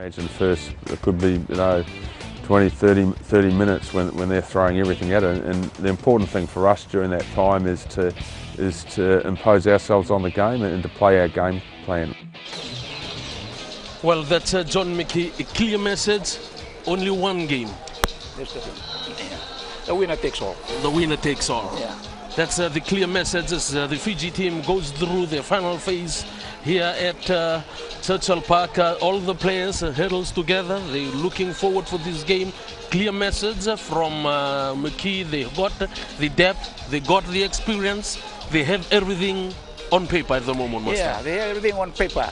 Imagine first it could be 20, 30 minutes when they're throwing everything at it, and the important thing for us during that time is to impose ourselves on the game and to play our game plan. Well, that's John McKee, a clear message, only one game. The winner takes all. The winner takes all. Yeah. That's the clear message as the Fiji team goes through their final phase here at Churchill Park. All the players huddles together. They're looking forward for this game. Clear message from McKee. They got the depth, they got the experience, they have everything on paper at the moment, Master. Yeah, they have everything on paper.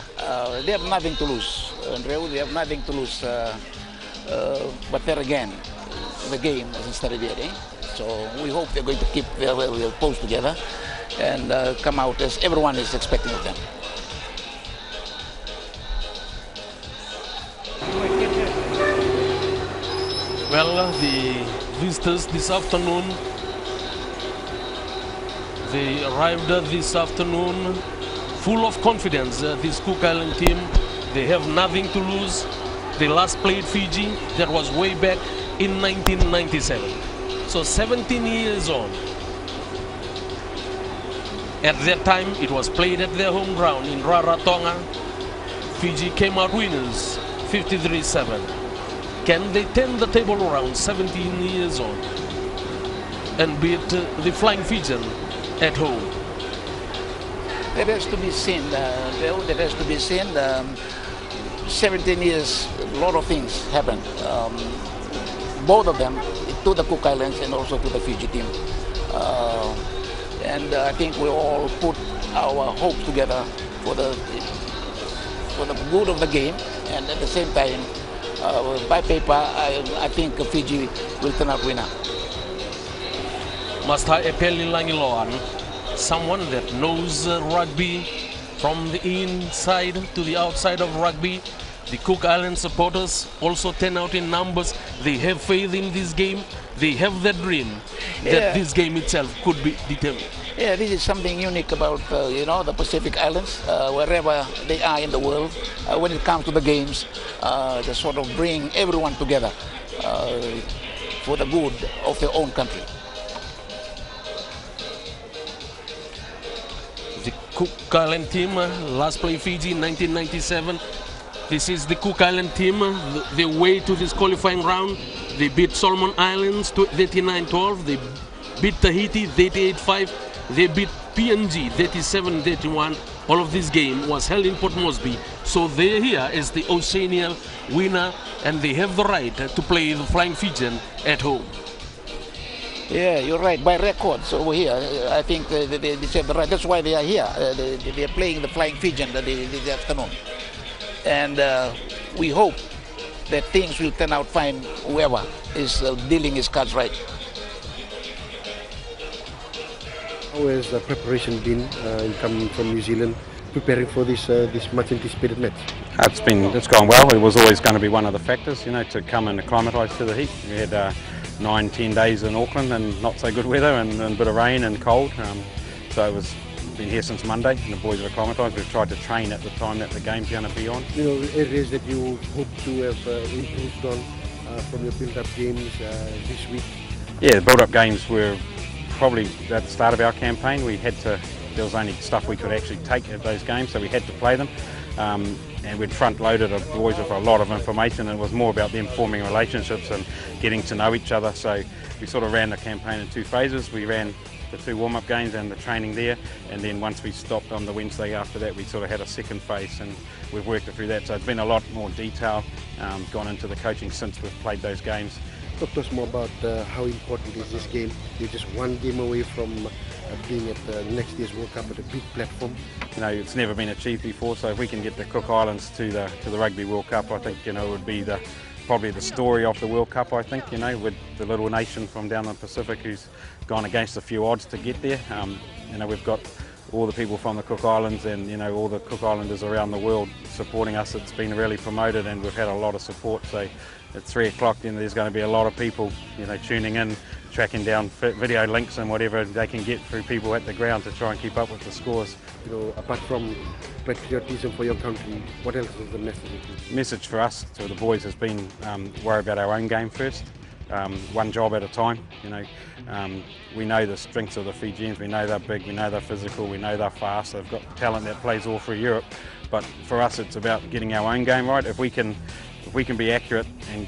They have nothing to lose. They have nothing to lose. But then again, the game hasn't started yet. So we hope they're going to keep their pose together and come out as everyone is expecting of them. Well, the visitors this afternoon, they arrived this afternoon full of confidence. This Cook Island team, they have nothing to lose. They last played Fiji, that was way back in 1997. So 17 years on. At that time, it was played at their home ground in Rarotonga. Fiji came out winners, 53-7. Can they turn the table around 17 years on and beat the Flying Fijian at home? That has to be seen. That has to be seen. 17 years, a lot of things happened. Both of them, to the Cook Islands and also to the Fiji team. And I think we all put our hopes together for the good of the game, and at the same time, by paper, I think Fiji will turn out winner. Master Epeli Langiloan, someone that knows rugby from the inside to the outside of rugby. The Cook Island supporters also turn out in numbers. They have faith in this game. They have that dream that this game itself could be determined. Yeah, this is something unique about the Pacific Islands. Wherever they are in the world, when it comes to the games, they sort of bring everyone together for the good of their own country. The Cook Island team last played Fiji in 1997. This is the Cook Island team, the way to this qualifying round. They beat Solomon Islands 39-12. They beat Tahiti 38-5. They beat PNG 37-31. All of this game was held in Port Moresby. So they're here as the Oceania winner, and they have the right to play the Flying Fijian at home. Yeah, you're right. By records over here, I think they have the right. That's why they are here. They are playing the Flying Fijian this afternoon. And we hope that things will turn out fine, whoever is dealing his cards right. How has the preparation been in coming from New Zealand, preparing for this much anticipated match? It's gone well. It was always going to be one of the factors, to come and acclimatise to the heat. We had 9-10 days in Auckland and not so good weather and a bit of rain and cold. So it was been here since Monday, and the boys have acclimatised. We've tried to train at the time that the game's going to be on. Areas that you hope to have improved on from your build-up games this week? Yeah, the build-up games were probably at the start of our campaign. There was only stuff we could actually take at those games, so we had to play them. And we'd front-loaded the boys with a lot of information, and it was more about them forming relationships and getting to know each other. So we sort of ran the campaign in two phases. We ran the 2 warm-up games and the training there, and then once we stopped on the Wednesday after that, we sort of had a second phase, and we've worked through that. So it's been a lot more detail gone into the coaching since we've played those games. Talk to us more about how important is this game. You're just one game away from being at next year's World Cup at a big platform. It's never been achieved before, so if we can get the Cook Islands to the Rugby World Cup, I think it would be probably the story of the World Cup, I think, with the little nation from down the Pacific who's gone against a few odds to get there. We've got all the people from the Cook Islands and all the Cook Islanders around the world supporting us. It's been really promoted, and we've had a lot of support. So at 3 o'clock, there's going to be a lot of people, tuning in, tracking down video links and whatever they can get through people at the ground to try and keep up with the scores. You know, apart from patriotism for your country, what else is the message? Message for us, to the boys, has been worry about our own game first. One job at a time. You know, we know the strengths of the Fijians. We know they're big. We know they're physical. We know they're fast. They've got talent that plays all through Europe. But for us, it's about getting our own game right. If we can be accurate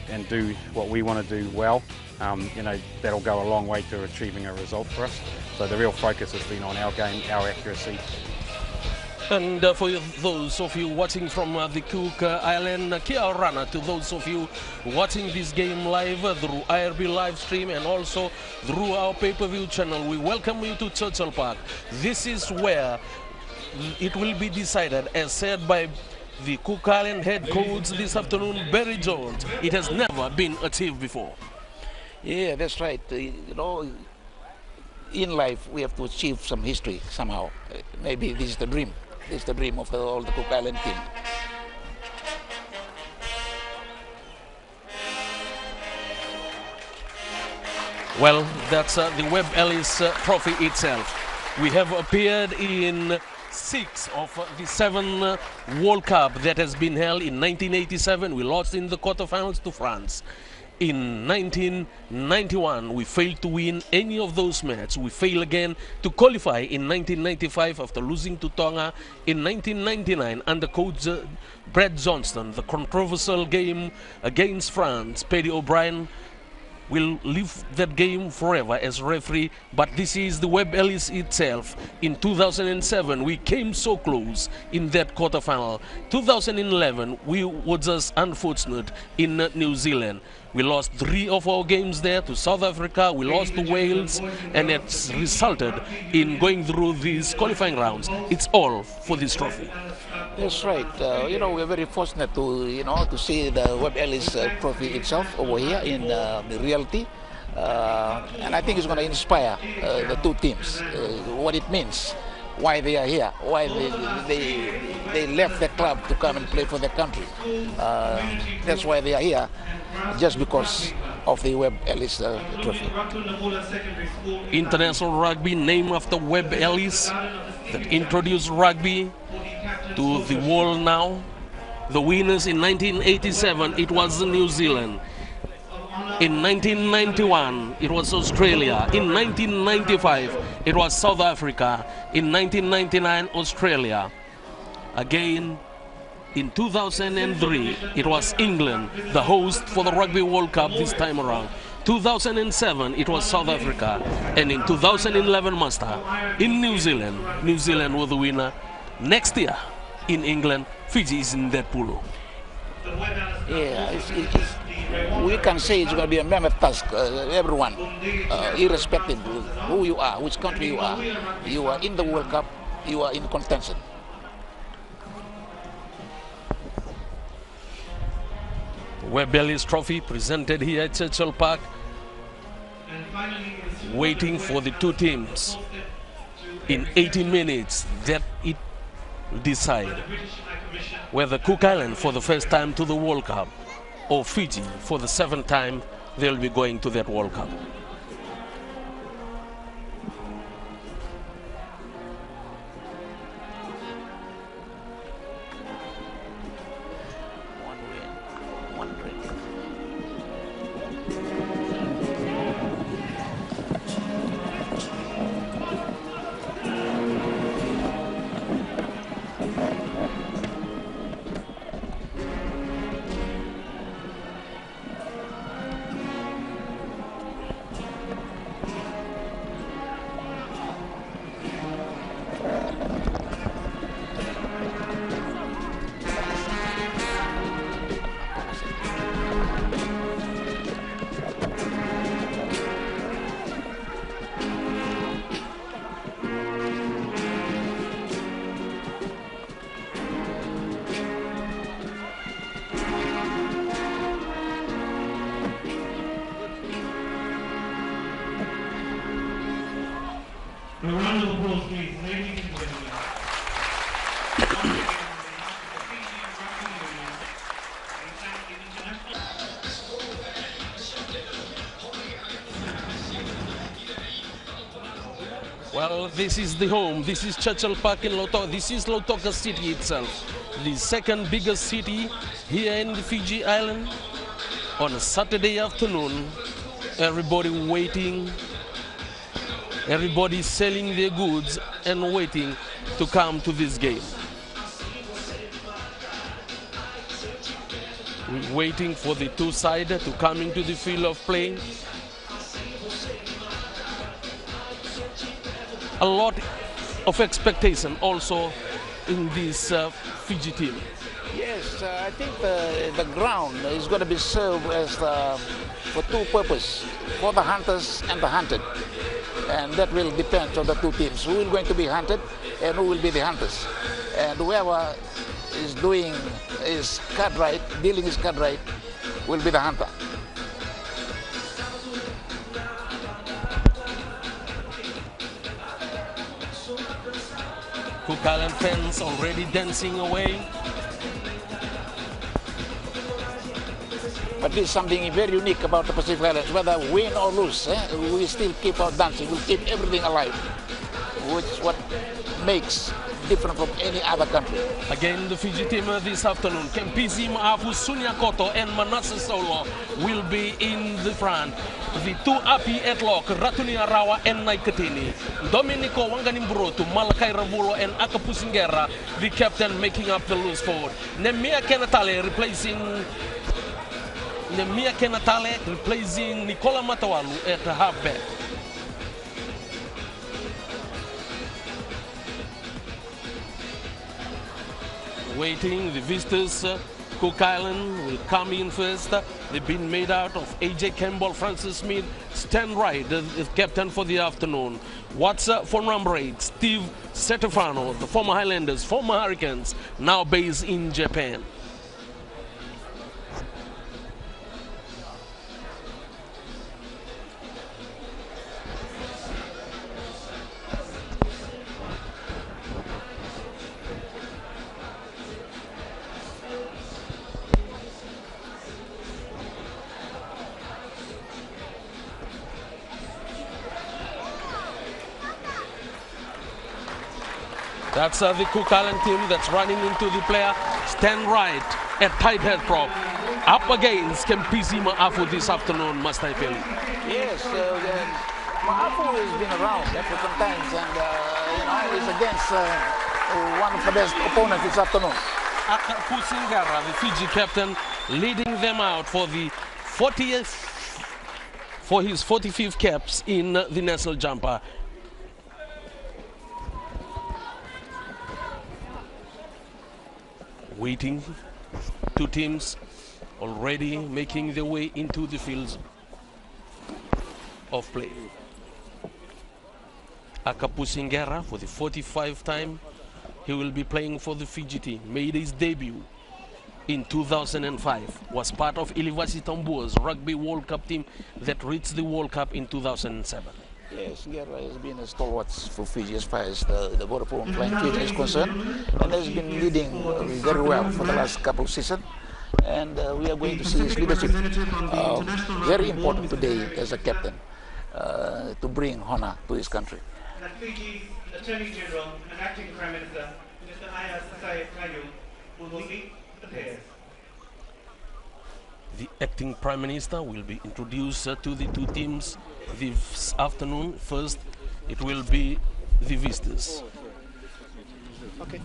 and do what we want to do well, you know, that'll go a long way to achieving a result for us. So the real focus has been on our game, our accuracy. And for those of you watching from the Cook Island, kia ora to those of you watching this game live through IRB live stream and also through our pay-per-view channel, we welcome you to Churchill Park. This is where it will be decided, as said by the Cook Island head coach this afternoon, Barry Jones. It has never been achieved before. Yeah, that's right. You know, in life we have to achieve some history somehow. Maybe this is the dream. This is the dream of all the Cook Island team. Well, that's the Webb Ellis Trophy itself. We have appeared in 6 of the 7 World Cup that has been held. In 1987, we lost in the quarterfinals to France. In 1991, we failed to win any of those matches. We failed again to qualify in 1995 after losing to Tonga. In 1999, under coach Brad Johnston, the controversial game against France, Paddy O'Brien will live that game forever as referee, but this is the Webb Ellis itself. In 2007, we came so close in that quarterfinal. 2011, we were just unfortunate in New Zealand. We lost 3 of our games there to South Africa, we lost to Wales, and it's resulted in going through these qualifying rounds. It's all for this trophy. That's right. You know, we're very fortunate to, you know, to see the Webb Ellis Trophy itself over here in reality, and I think it's going to inspire the two teams. What it means, why they are here, why they left the club to come and play for their country. That's why they are here, just because of the Webb Ellis Trophy. International rugby named after Webb Ellis that introduced rugby to the world now. The winners in 1987, it was New Zealand. In 1991, it was Australia. In 1995, it was South Africa. In 1999, Australia. Again, in 2003, it was England, the host for the Rugby World Cup this time around. 2007, it was South Africa. And in 2011, Master, in New Zealand, New Zealand was the winner. Next year, in England, Fiji is in that pool. Yeah, we can say it's going to be a mammoth task, everyone, irrespective of who you are, which country you are in the World Cup, you are in contention. Webb Ellis Trophy presented here at Churchill Park, waiting for the two teams. In 80 minutes, that it decide whether Cook Island for the first time to the World Cup or Fiji for the 7th time they'll be going to that World Cup. A round of applause, please, ladies and gentlemen. Well, this is the home. This is Churchill Park in Lautoka. This is Lautoka City itself, the second biggest city here in the Fiji Island. On a Saturday afternoon, everybody waiting, everybody selling their goods and waiting to come to this game. We're waiting for the two sides to come into the field of play. A lot of expectation also in this Fiji team. Yes, I think the ground is going to be served as for two purposes, for the hunters and the hunted. And that will depend on the two teams, who is going to be hunted and who will be the hunters. And whoever is doing his card right, dealing his card right, will be the hunter. Cook Island fans already dancing away. But there's something very unique about the Pacific Islands. Whether win or lose, we still keep our dancing. We keep everything alive, which is what makes different from any other country. Again, the Fiji team this afternoon. Kempisi Maafu, Sunya Koto, and Manasseh Solo will be in the front. The two api atlock, Ratuni Arawa and Naikatini. Domenico Wanganimbrotu, Malakai Ravulo, and Akapusingera, the captain making up the loose forward. Nemia Kenatale replacing Nicola Matawalu at halfback. Waiting, the visitors, Cook Island will come in first. They've been made out of AJ Campbell, Francis Smith, Stan Wright, the captain for the afternoon. What's for number 8? Steve Setefano, the former Highlanders, former Hurricanes, now based in Japan. That's the Cook Island team that's running into the player. Stand right at tight head prop. Up against Kempisi Maafu this afternoon, must I tell you? Yes, Maafu has been around for some times, and he's against one of the best opponents this afternoon. Pusingara, the Fiji captain, leading them out for the 40th, for his 45th caps in the national jumper. Waiting, two teams already making their way into the fields of play. Akapusingera for the 45th time, he will be playing for the Fiji team. Made his debut in 2005, was part of Ilivasi Tambua's Rugby World Cup team that reached the World Cup in 2007. Yes, Guerra has been a stalwart for Fiji as far as the Vodafone Flying Fiji is concerned, and has been leading very well for the last couple of seasons. And we are going to see his leadership very important today as a captain to bring honor to his country. And Fiji's Attorney General and Acting Prime Minister, Mr. Ayas Kayu, will meet the players. The acting Prime Minister will be introduced to the two teams this afternoon. First, it will be the visitors. Okay.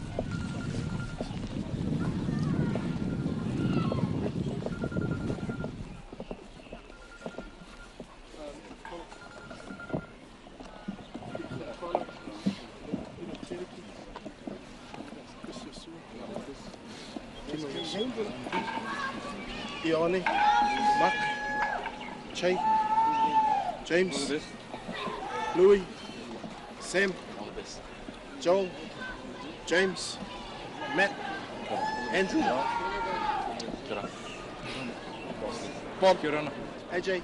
Ione, Mark, Che, James, Louis, Sam, Joel, James, Matt, Andrew, Bob, AJ.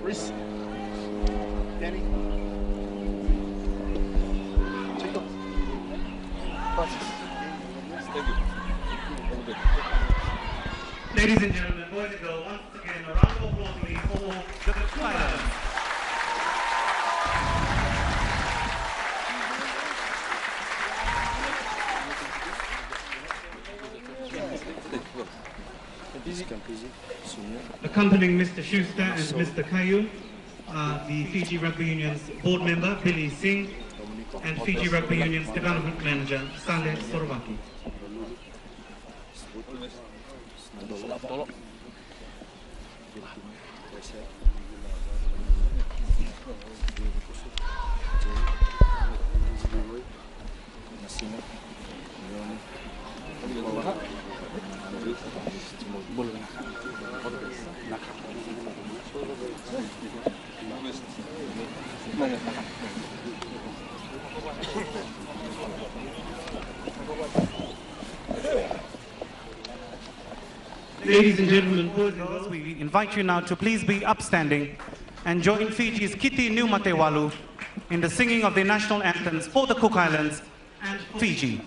Chris, Danny, Chico, Francis. Thank you. Ladies and gentlemen, boys and girls, once again, a round of applause please for the Cook Islands. Accompanying Mr. Schuster and Mr. Kayu are the Fiji Rugby Union's board member, Billy Singh, and Fiji Rugby Union's development manager, Saleh Sorovaki. Ladies and gentlemen, boys and girls, we invite you now to please be upstanding and join Fiji's Kiti Niumatewalu in the singing of the national anthems for the Cook Islands and Fiji.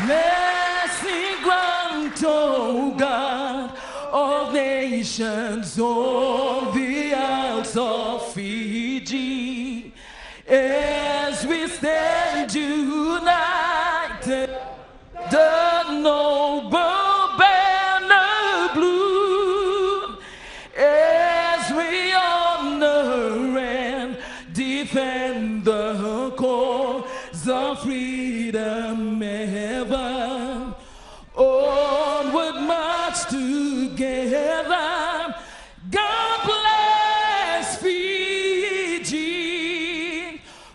Blessing grant, O God of nations, on the Isles of Fiji, as we stand united, the noble banner blue, as we honor and defend the cause of freedom ever. Onward march together. God bless Fiji,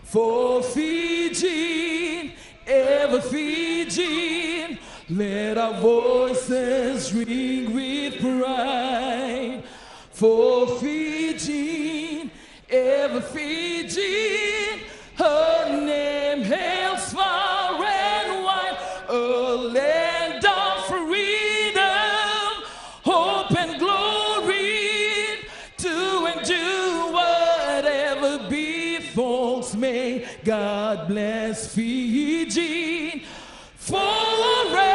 for Fiji, ever Fiji. Let our voices ring with pride. For Fiji, ever Fiji. Her name hails far and wide, a land of freedom, hope and glory, to endure whatever befalls. May God bless Fiji forevermore.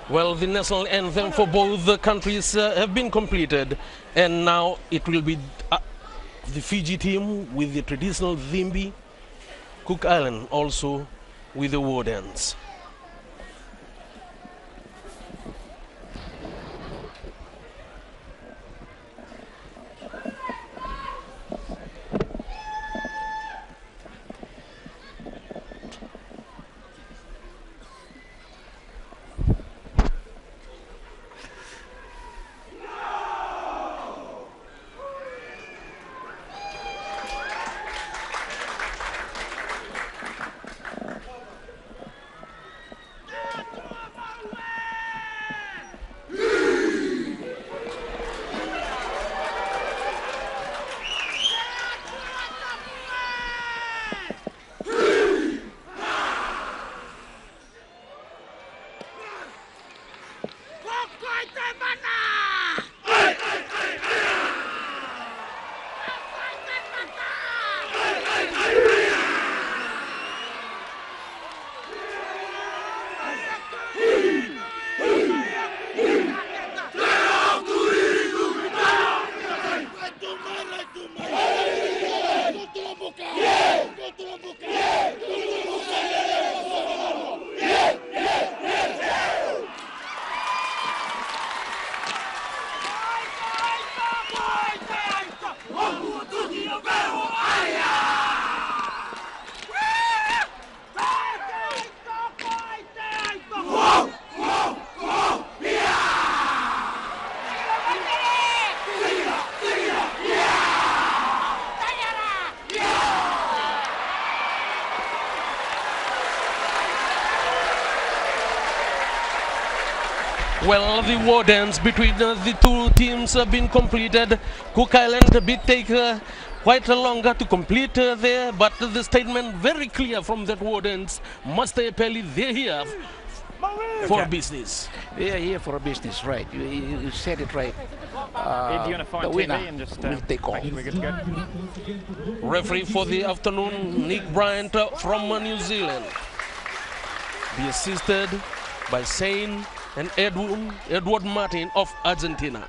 Well, the national anthem for both the countries have been completed, and now it will be the Fiji team with the traditional Dhimbi, Cook Island also with the war dance. Well, the war dance between the two teams have been completed. Cook Island bit take quite longer to complete there, but the statement very clear from that war dance. Master Epeli, they're here for business. They are here for business, right? You said it right. Do you want to find the TV winner and just will take off. make sure we're good to go? Referee for the afternoon, Nick Bryant from New Zealand. Be assisted by Shane and Edward Martin of Argentina.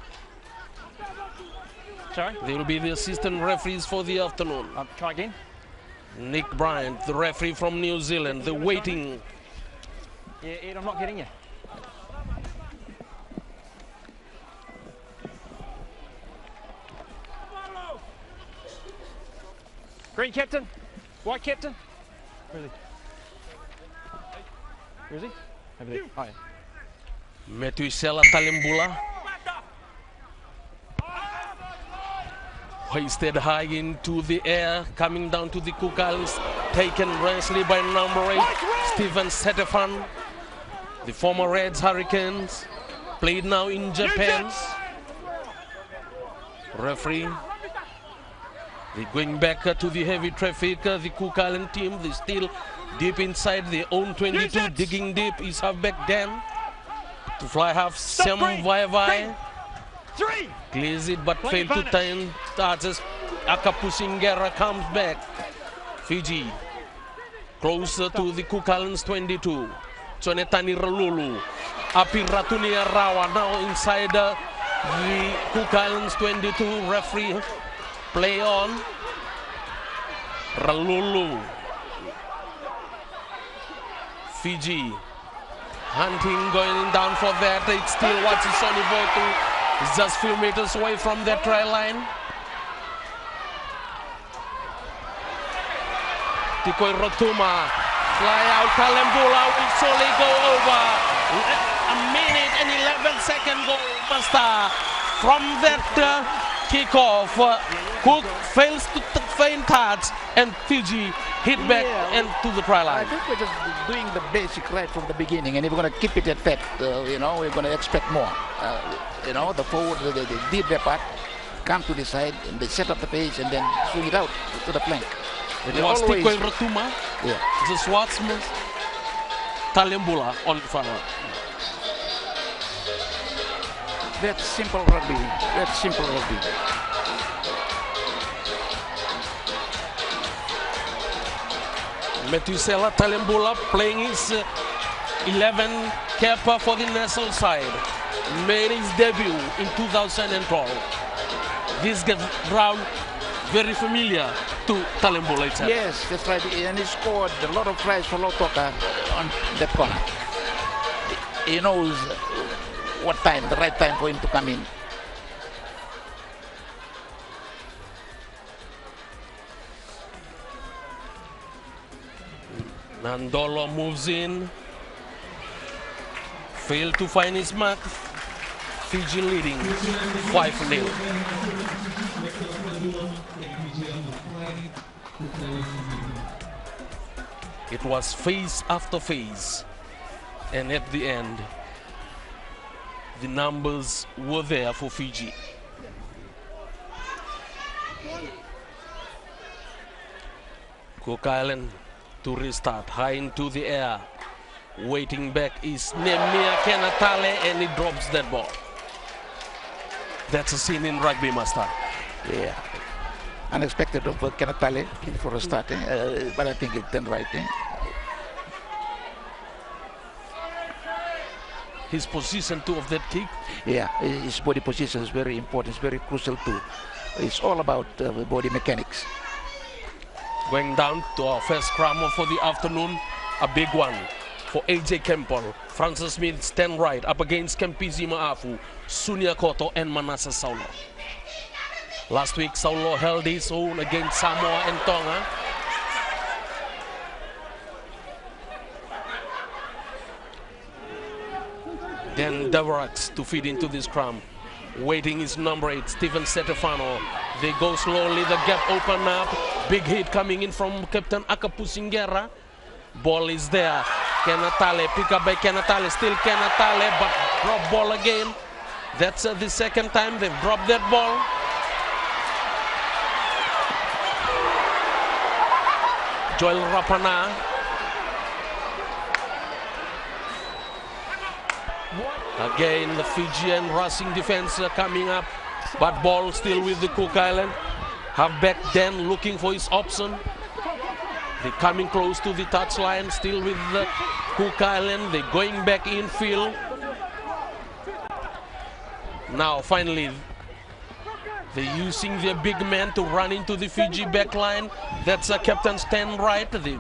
Sorry? They will be the assistant referees for the afternoon. Try again. Nick Bryant, the referee from New Zealand, the waiting. Yeah, Ed, I'm not getting you. Green captain, white captain. Where is he? Where is he? Over there. Oh, yeah. Metuisela Talimbula. Hoisted high into the air, coming down to the Cook Islands, taken nicely by number 8, Stephen Setefan, the former Reds Hurricanes, played now in Japan. Referee, they're going back to the heavy traffic, the Cook Island team, they're still deep inside their own 22, digging deep is halfback Dan. To fly half, Sam Vai. Clears it but failed to turn. Starts Akapusingera comes back. Fiji closer to the Cook Islands 22. Chonetani Ralulu. Api Ratunia Rawa now inside the Cook Islands 22. Referee play on. Ralulu. Fiji hunting going down for that. It's still watching Sonny Votu. It's just few meters away from the try line. Tikoi Rotuma, fly out, Kalembula will surely go over. A minute and 11-second goal, Master. From that kickoff, Cook fails to feint touch and Fiji hit back and to the try line. I think we're just doing the basic right from the beginning, and if we're going to keep it at that, we're going to expect more. The forward, they did their part, come to the side, and they set up the pace, and then swing it out to the flank. It was Tikoi Rotuma, yeah. the Swartzman, Talimbula on the front. That's simple rugby. That's simple rugby. Metusela Talimbula playing his 11 cap for the national side. Made his debut in 2012. This ground very familiar to Talimbula itself. Yes, that's right. And he scored a lot of tries for Lotoka on that corner. He knows what time, the right time for him to come in. Nandolo moves in. Failed to find his mark. Fiji leading 5-0. It was phase after phase, and at the end, the numbers were there for Fiji. Cook Island to restart, high into the air. Waiting back is Nemia Kenatale, and he drops that ball. That's a scene in rugby, Master. Yeah. Unexpected of Kenatale for a start, but I think it turned right. His position too of that kick. Yeah, his body position is very important. It's very crucial too. It's all about body mechanics. Going down to our first scrum for the afternoon, a big one for AJ Campbell. Francis Smith stand right up against Kempisi Maafu, Sunia Koto and Manasa Saulo. Last week Saulo held his own against Samoa and Tonga. Then Devereux to feed into this scrum. Waiting is number 8, Stephen Setefano. They go slowly, the gap open up. Big hit coming in from Captain Akapusingera. Ball is there. Kenatale, pick up by Kenatale, still Kenatale, but drop ball again. That's the second time they've dropped that ball. Joel Rapana. Again, the Fijian rushing defense coming up, but ball still with the Cook Island. Halfback Dan looking for his option. They're coming close to the touchline, still with the Cook Island. They're going back infield. Now, finally, they're using their big man to run into the Fiji backline. That's a captain stand right. The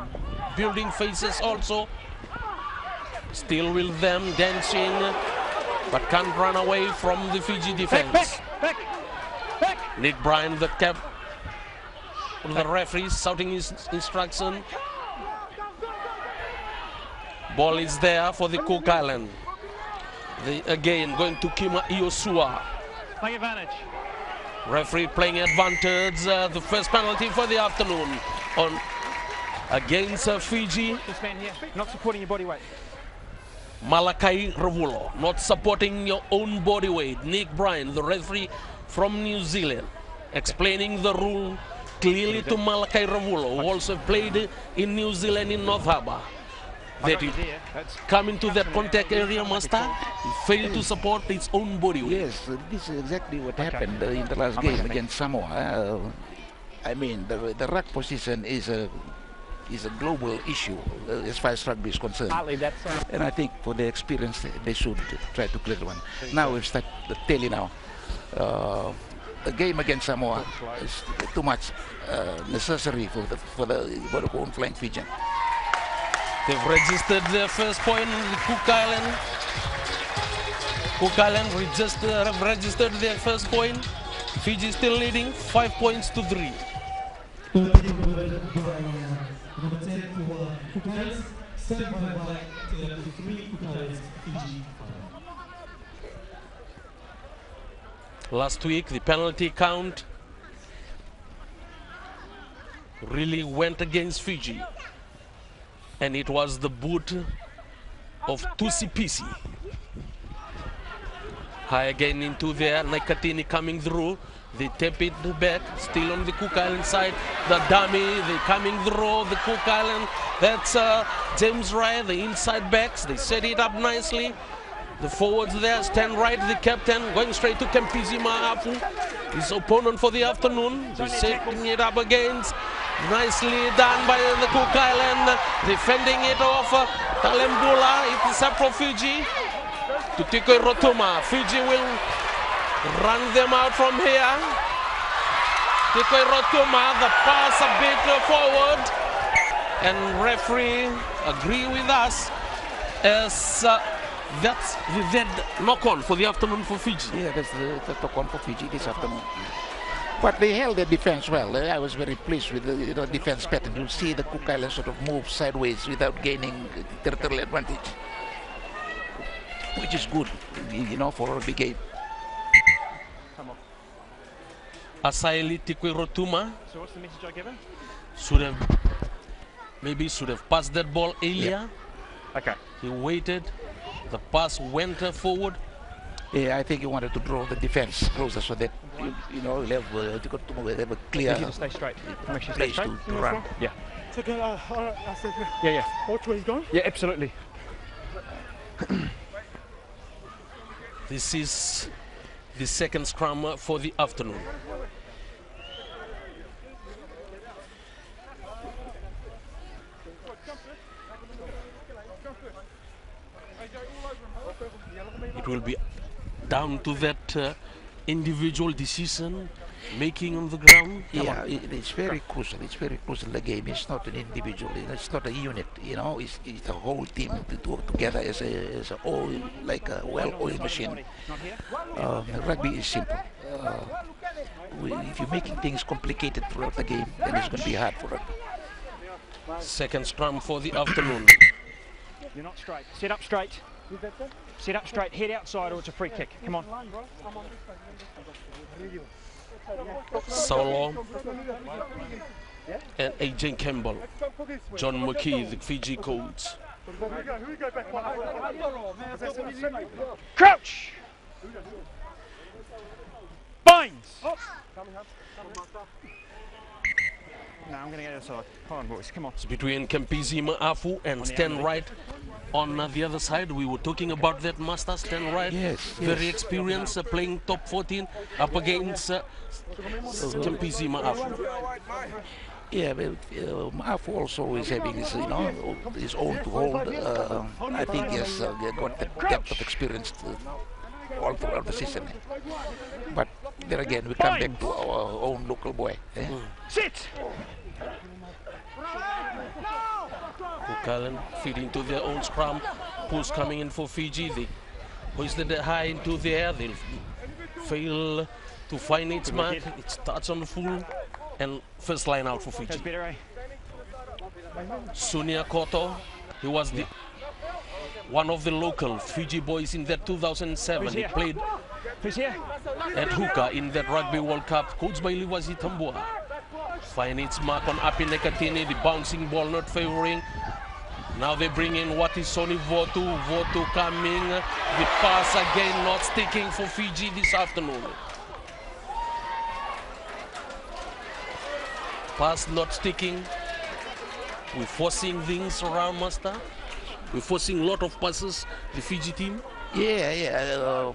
building faces also. Still with them dancing, but can't run away from the Fiji defense. Back. Nick Bryan, the referee, shouting his instruction. Ball is there for the Cook Island. They again going to Kima Iosua. Take advantage. Referee playing advantage. The first penalty for the afternoon on against Fiji. This man here, not supporting your body weight. Malakai Ravulo, not supporting your own body weight. Nick Bryan, the referee from New Zealand, explaining the rule clearly to Malakai Ravulo, who also played in New Zealand in North Harbour. That he come into that contact area, Master, he failed to support his own body weight. Yes, this is exactly what happened in the last game against Samoa. I mean, the ruck position is a global issue as far as rugby is concerned. And I think for the experience, they should try to clear one. Now we've started the tally now. The game against Samoa is too much necessary for the home flying Fijian. They've registered their first point in the Cook Island. Cook Island have registered their first point. Fiji still leading 5 points to 3. Number 10 for Cook Islands, 75 black, 3 Cook Islands, Fiji. Last week, the penalty count really went against Fiji. And it was the boot of Tusipisi. High again into there, Naikatini coming through. They tap it back, still on the Cook Island side. The dummy, they coming through the Cook Island. That's James Ryan, the inside backs. They set it up nicely. The forwards there stand right, the captain going straight to Kempizima Apu. His opponent for the afternoon. They're setting it up against. Nicely done by the Cook Island. Defending it off. Talemdula, it is up for Fiji. To Tikoi Rotuma. Fiji will run them out from here. Tikoi Rotuma, the pass a bit forward. And referee agree with us as that's the dead knock-on for the afternoon for Fiji. Yeah, that's the knock-on for Fiji this afternoon. But they held their defense well. I was very pleased with the defense pattern. You see the Cook Islands sort of move sideways without gaining territorial advantage, which is good, for a big game. Asaili Tikoi Rotuma. So what's the message I give him? Should have passed that ball earlier. Yeah. Okay. He waited. The pass went forward. Yeah, I think he wanted to draw the defense closer so that he'll have a clear stay straight. place to run. Yeah. So, Yeah. watch where he's going. Yeah, absolutely. This is the second scrum for the afternoon. It will be down to that individual decision making on the ground. Yeah, it's very crucial. It's very crucial. The game. It's not an individual. It's not a unit. It's a whole team to work together as a well-oiled machine. Rugby is simple. If you're making things complicated throughout the game, then it's going to be hard for rugby. Second scrum for the afternoon. You're not straight. Sit up straight. Sit up straight. Head outside or it's a free kick. Come on. Saulo and AJ Campbell. John McKee, the Fiji coach. Crouch! Binds! No, I'm going to get outside. Come on, boys, come on. It's between Kempisi Maafu and Stan Wright. On the other side, we were talking about that master, Stan Wright. Yes, Very yes. experienced, playing top 14 up against Kempisi Maafu. Yeah, but Maafu also is having his, his own to hold. I think he has got the depth of experience all throughout the season. But then again, we come back to our own local boy. Sit! Cook Island feed into their own scrum. Pulls coming in for Fiji. They hoisted it high into the air. They'll fail to find its mark. It starts on the full and first line out for Fiji. Sunia Koto, he was the one of the local Fiji boys in that 2007. He played at hooker in that Rugby World Cup. Coached by Liwazi Tambua. Find its mark on Api Nekatini, the bouncing ball not favoring. Now they bring in what is Sony Votu. Votu coming. The pass again not sticking for Fiji this afternoon. Pass not sticking. We're forcing things around, Master. We're forcing a lot of passes, the Fiji team. Yeah.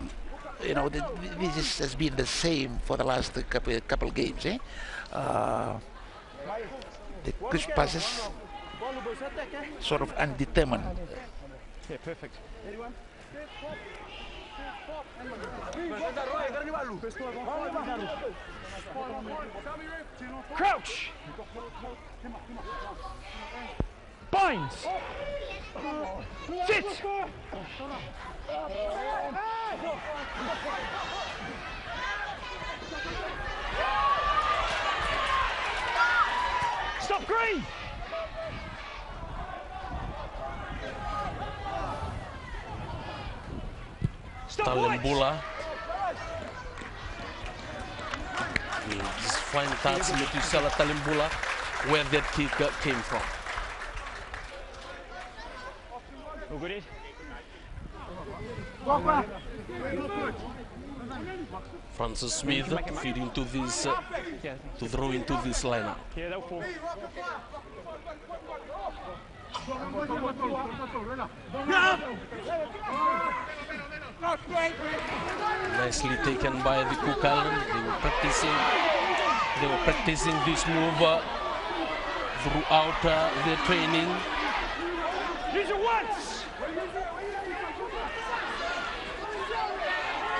This has been the same for the last couple games. The push passes sort of undetermined. Yeah, perfect. Crouch! Binds! Sit! Stop green! Talembula. This fine touch to Sala Talembula, where that kick came from. All good. Francis Smith feed into this, to throw into this lineup. Yeah, they'll fall. Nicely taken by the Cook Island. They were practicing this move throughout their training. Use it once!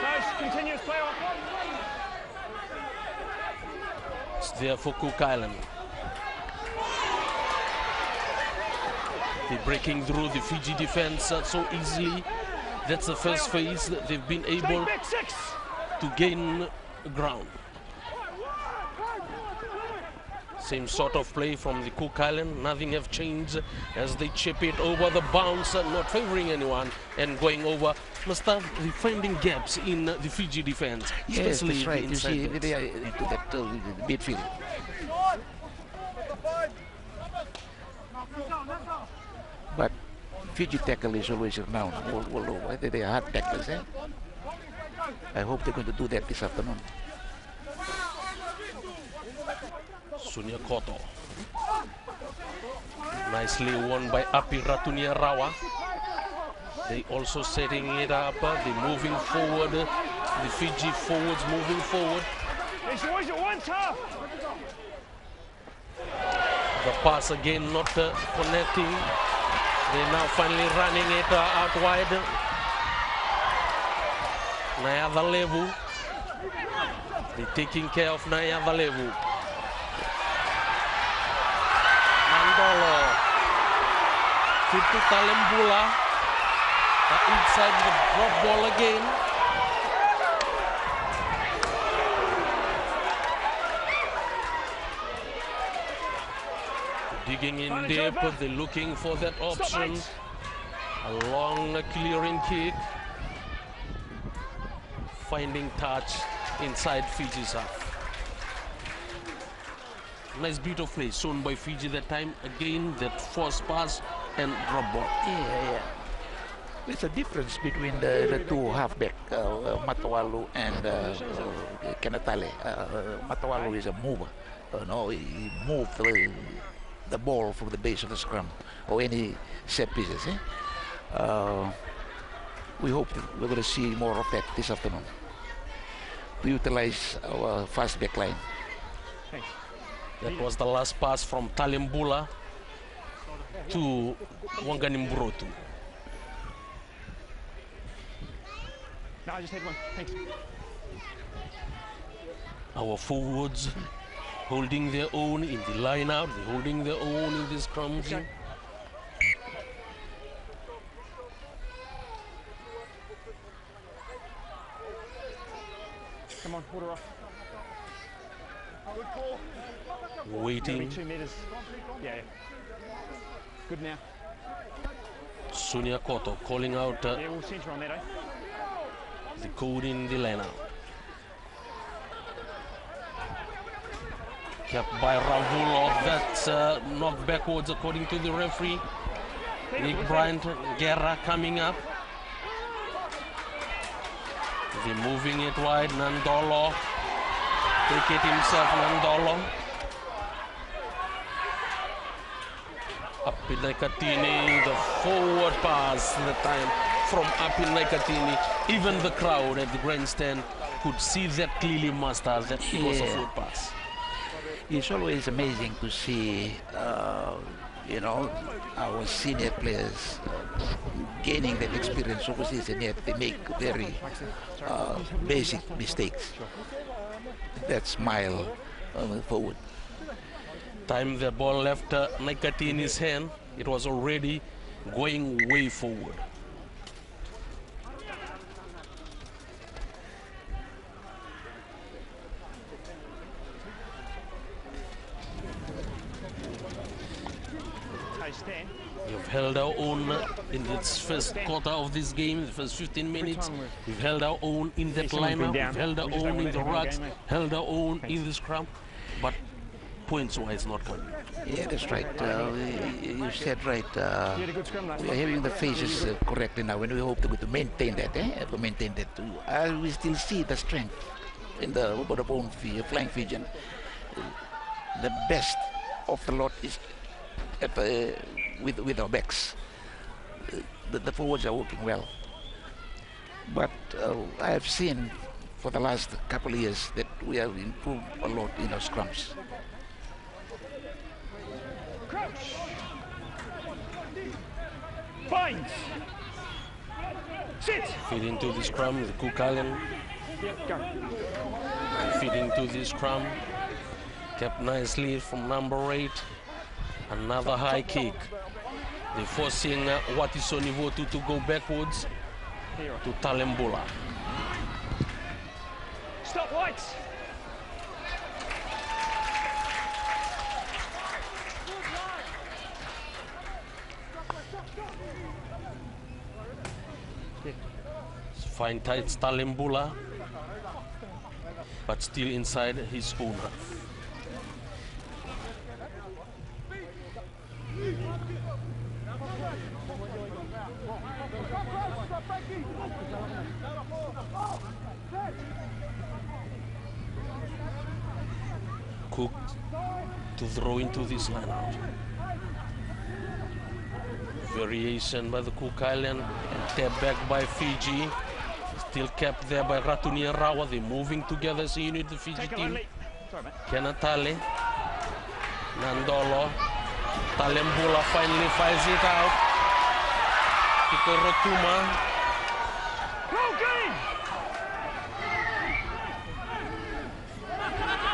Nice, continuous play on. It's there for Cook Island. They're breaking through the Fiji defense so easily. That's the first phase that they've been able to gain ground. Same sort of play from the Cook Island. Nothing have changed as they chip it over the bounce, not favoring anyone and going over. Mustafa, they're finding gaps in the Fiji defense. Yes, especially that's right. the You see, inside they are into that midfield. But Fiji tackle is always renowned. Although they are hard tacklers. I hope they're going to do that this afternoon. Sunia Koto. Nicely won by Api Ratunia Rawa. They also setting it up. They're moving forward. The Fiji forwards moving forward. The pass again not connecting. They're now finally running it out wide. Nayavalevu. They're taking care of Nayavalevu. Mandolo. Fitu Talembula. Inside the drop ball again. Digging in deep, they're looking for that option. A long clearing kick. Finding touch inside Fiji's half. nice bit of play shown by Fiji that time. Again, that forced pass and drop ball. Yeah. There's a difference between the two halfback, Matawalu and Kenatale. Matawalu is a mover. He moved the ball from the base of the scrum or any set pieces. We hope that we're going to see more of that this afternoon to utilize our fast back line. Thanks. That was the last pass from Talembula to Wanganimburotu. No, I just had one. Thanks. Our forwards holding their own in the line out, they're holding their own in this scrum. Come on, water off. Waiting. 2 meters. Yeah. Good now. Sonia Koto calling out Yeah, we'll centre on that, eh? the code in the line out. Kept by Ravulo. That's knocked backwards according to the referee. Nick Bryant, Guerra coming up. They're moving it wide. Nandolo. Take it himself, Nandolo. Up in Naikatini, the forward pass the time from up in Naikatini. Even the crowd at the grandstand could see that clearly, Master, that it was a forward pass. It's always amazing to see, our senior players gaining that experience overseas, and yet they make very basic mistakes. That smile forward. Time the ball left Naikatini's hand, it was already going way forward. We've held our own in this first quarter of this game, the first 15 minutes. We've held our own in that lineup, we've held our own in the rucks, held our own in the scrum, but points-wise not coming. Yeah, that's right. You said right. We are having the phases correctly now, and we hope to maintain that. To maintain that. We still see the strength in the Vodafone flying Fijian. The best of the lot is at with our backs. The forwards are working well, but I have seen for the last couple of years that we have improved a lot in our scrums. Crouch. Finds. Sit. Feed into the scrum, the Cook Island. Yep, go. Feed into the scrum. Kept nicely from number 8. Another high kick. They're forcing Watisonivotu to go backwards to Talembula. Stop, Whites. Fine tight Talembula, but still inside his own half. Cook to throw into this line out. Variation by the Cook Island, and tap back by Fiji. Still kept there by Ratunia Rawa. They're moving together as a unit, the Fiji team. Kenatale, Nandolo, Talembula finally fires it out. Kiko Rotuma.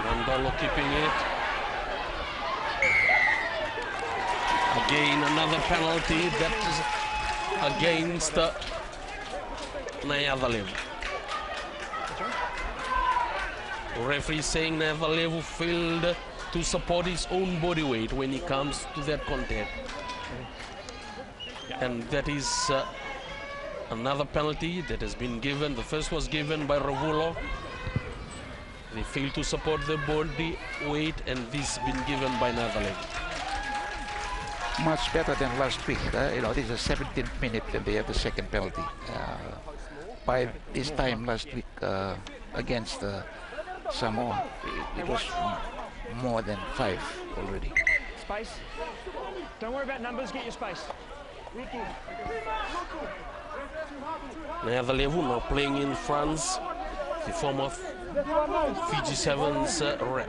Nandolo keeping it. Again, another penalty that is against Nayadalevu. Referee saying Nayadalevu failed to support his own body weight when he comes to that contact. And that is another penalty that has been given. The first was given by Ravulo. They fail to support the body weight, and this been given by Netherlands. Much better than last week. You know, this is the 17th minute and they have the second penalty. By this time last week against Samoa, it was more than 5 already. Space. Don't worry about numbers, get your space. Netherlands now playing in France, the former Fiji Sevens rep.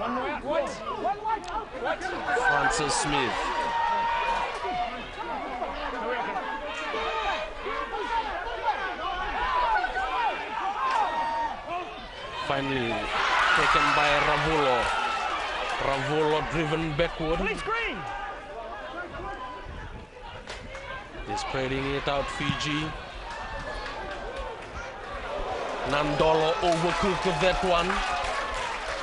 One more out, wait. Francis Smith. Finally taken by Ravulo. Ravulo driven backward. They're spreading it out, Fiji. Nandolo overcooked that one.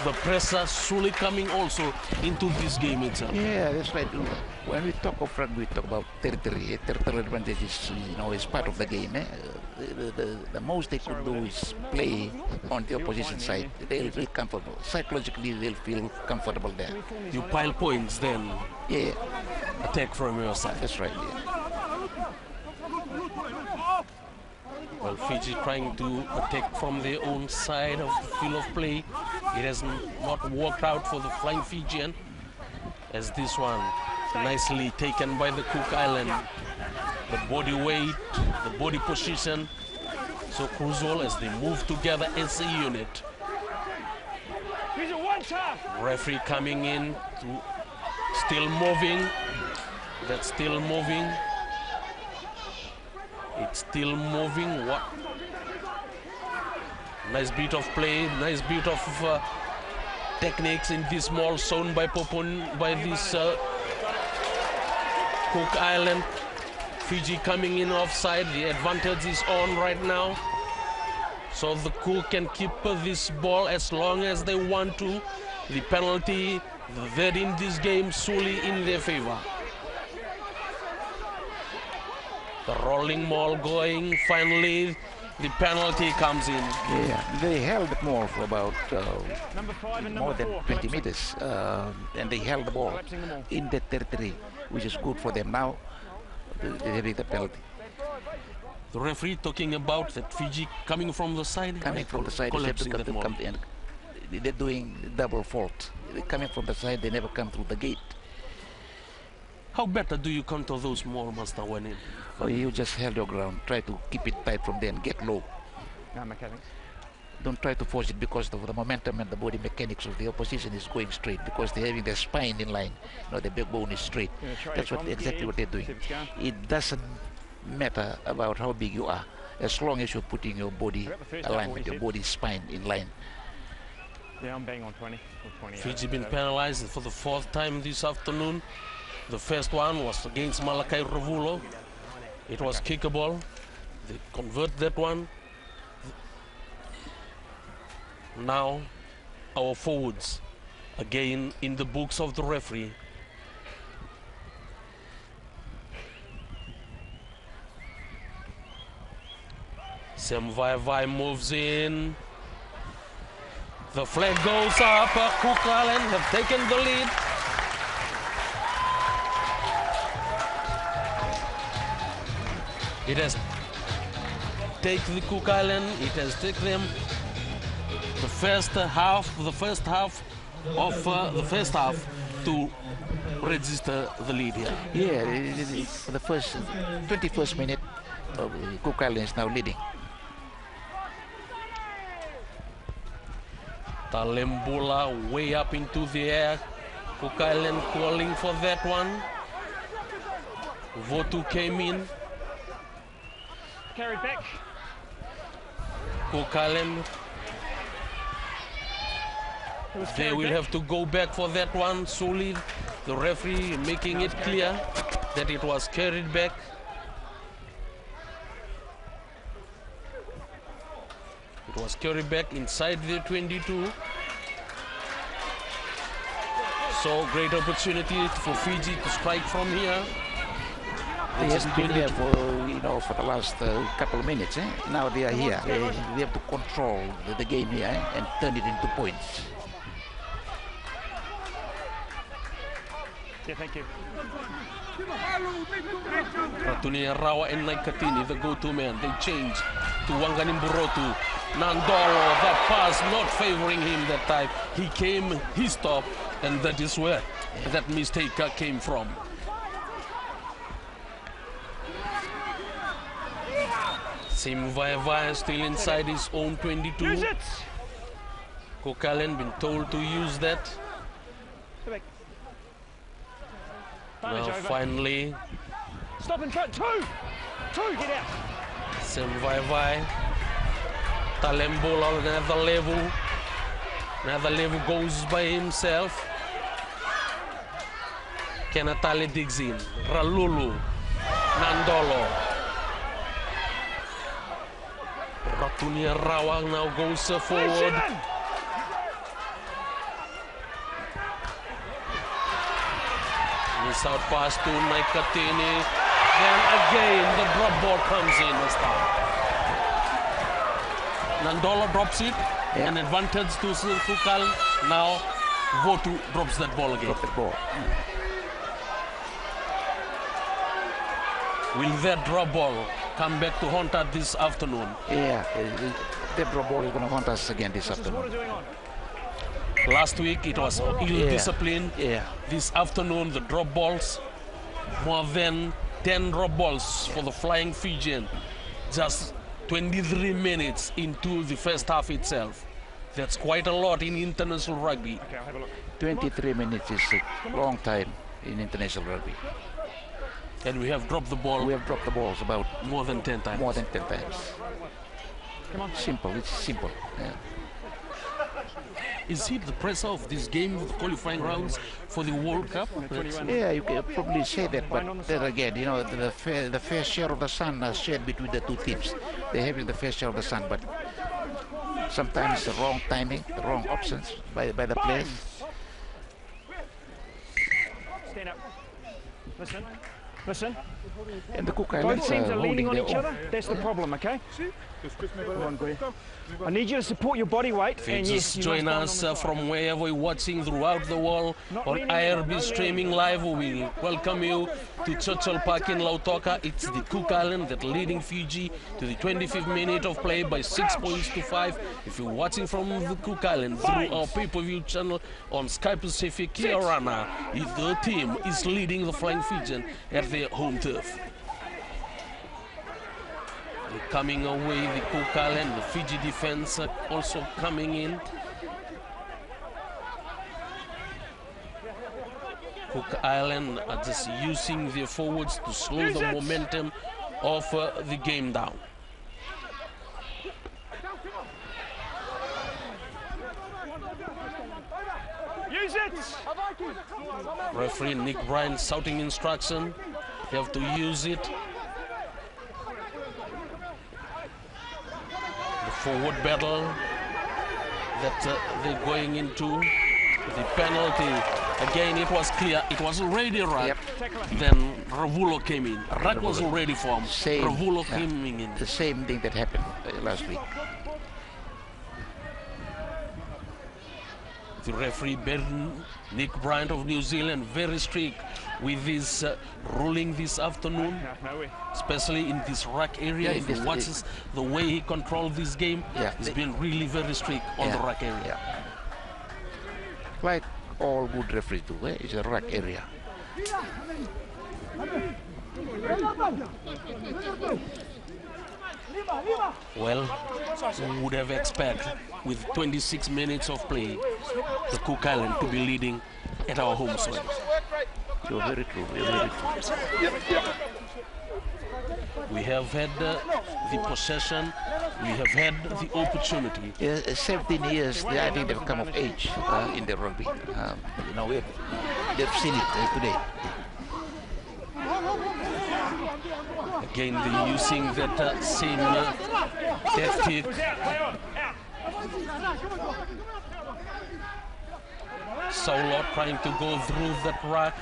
The presser slowly coming also into this game itself. Yeah, that's right. When we talk of rugby, we talk about territory. Territorial advantage is, you know, is part of the game. The most they could do is play on the opposition side. They'll feel comfortable. Psychologically, they'll feel comfortable there. You pile points, then yeah, attack from your side. That's right. Yeah. Well, Fiji trying to attack from their own side of the field of play. It has not worked out for the Flying Fijian, as this one nicely taken by the Cook Island. The body weight, the body position, so crucial as they move together as a unit. Referee coming in, to still moving. That's still moving. It's still moving. What? Nice bit of play, nice bit of techniques in this small zone by this Cook Island. Fiji coming in offside. The advantage is on right now. So the Cook can keep this ball as long as they want to. The penalty, that in this game, solely in their favor. The rolling maul going, finally the penalty comes in. Yeah, they held the ball for about more than 20 meters and they held the ball in that territory, which is good for them. Now they're having the penalty. The referee talking about that Fiji coming from the side. Coming from the side, they're doing double fault. They're coming from the side, they never come through the gate. How better do you counter those more, Master, when in? Oh, you just held your ground. Try to keep it tight from there and get low. No mechanics. Don't try to force it because of the momentum and the body mechanics of the opposition is going straight because they're having their spine in line. You know, the backbone is straight. That's exactly what they're doing. It doesn't matter about how big you are, as long as you're putting your body alignment, your body spine in line. Yeah, I'm bang on 20 or 20. Fiji been penalized for the 4th time this afternoon. The first one was against Malakai Ravulo. It was kickable. They convert that one. Now our forwards again in the books of the referee. Sam Vai moves in. The flag goes up. Cook Island have taken the lead. It has taken the Cook Island. It has taken them the first half to register the lead here. Yeah, for the first 21st minute, Cook Island is now leading. Talembula way up into the air. Cook Island calling for that one. Votu came in. Carried back. Cook Island. They will have to go back for that one. Solid. The referee making it clear that it was carried back. It was carried back inside the 22. So great opportunity for Fiji to strike from here. They have been there for, for the last couple of minutes. Now they are here. They have to control the game here and turn it into points. Yeah, thank you. Ratunia Rawa and Naikatini, the go-to man. They change to Wanganimburotu. Nandolo, that pass not favoring him that time. He came, he stopped, and that is where that mistake came from. Sim Vaeva still inside his own 22. Cook Island been told to use that. Now finally, stop and try. Two, get out. Sim Vaeva. Talembo on another level. Another level goes by himself. Kenatali digs in. Ralulu. Nandolo. Ratunia Rawa now goes forward. Miss out pass to Naikatini. Then again the drop ball comes in this time. Nandolo drops it. An advantage to Sukal. Now Votu drops that ball again. Drop the ball. Will that drop ball come back to haunt us this afternoon? Yeah, that drop ball is going to haunt us again this afternoon. Last week it was ill-disciplined. Yeah. This afternoon the drop balls, more than 10 drop balls for the Flying Fijian. Just 23 minutes into the first half itself. That's quite a lot in international rugby. Okay, I'll have a look. 23 minutes is a long time in international rugby. And we have dropped the ball. We have dropped the balls about more than 10 times. More than 10 times. Come on. Simple, it's simple. Yeah. Is he the pressure of this game, the qualifying rounds for the World Cup? Yeah, you can probably say that, but then again, the fair share of the sun is shared between the two teams. They're having the fair share of the sun, but sometimes the wrong timing, the wrong options by the players. Stand up. Listen. And the Cook Islands both teams are leaning on their each own. other. That's the problem, okay? Come on, Goya. I need you to support your body weight. And yes, join us from wherever you're watching throughout the world on IRB streaming live. We welcome you to Churchill Park in Lautoka. It's the Cook Island that leading Fiji to the 25th minute of play by 6 points to 5. If you're watching from the Cook Island through our pay-per-view channel on Sky Pacific, Kiarana, the team is leading the Flying Fijian at their home turf. Coming away, the Cook Island, the Fiji defense also coming in. Cook Island are just using their forwards to slow the momentum of the game down. Use it! Referee Nick Bryan shouting instruction. You have to use it. Forward battle that they're going into, the penalty. Again, it was clear, it was already right. Yep. Then Ravulo came in. That was already formed. Ravulo came in. The same thing that happened last week. The referee, Nick Bryant of New Zealand, very strict with this ruling this afternoon, especially in this ruck area. If you watch the way he controlled this game, he's been really very strict on the ruck area. Like all good referees do, it's a ruck area. Well, who would have expected with 26 minutes of play, the Cook Island to be leading at our home soil. You're very true, you're very true. We have had the possession, we have had the opportunity. 17 years, I think they've come of age in the rugby. They've seen it today. Again, they're using that same tactic. Saulot trying to go through that ruck.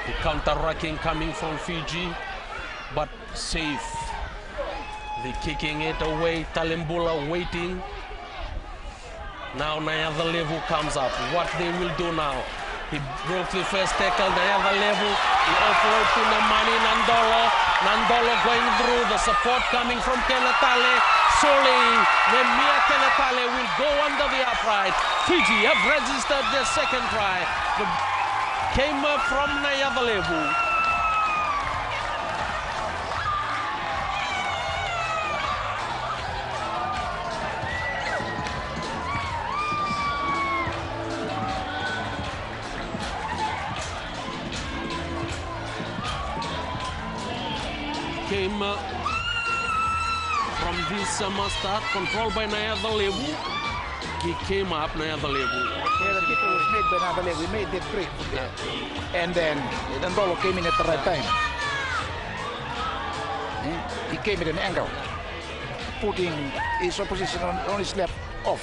The counter-racking coming from Fiji, but safe. They're kicking it away. Talembula waiting. Now Nayada Levu comes up. What they will do now? He broke the first tackle. Nayada Levu. He offload to Nemani Nandolo. Nandolo going through. The support coming from Kenatale. Soling. Nemia Kenatale will go under the upright. Fiji have registered their second try. Came up from Nayada Levu. Came from this start, controlled by Nayada Levu. He came up Nayada Levu. Yeah, the kicker was made by Nayada Levu. We made that break from there. And then Nandolo came in at the right time. He came at an angle, putting his opposition on his left off.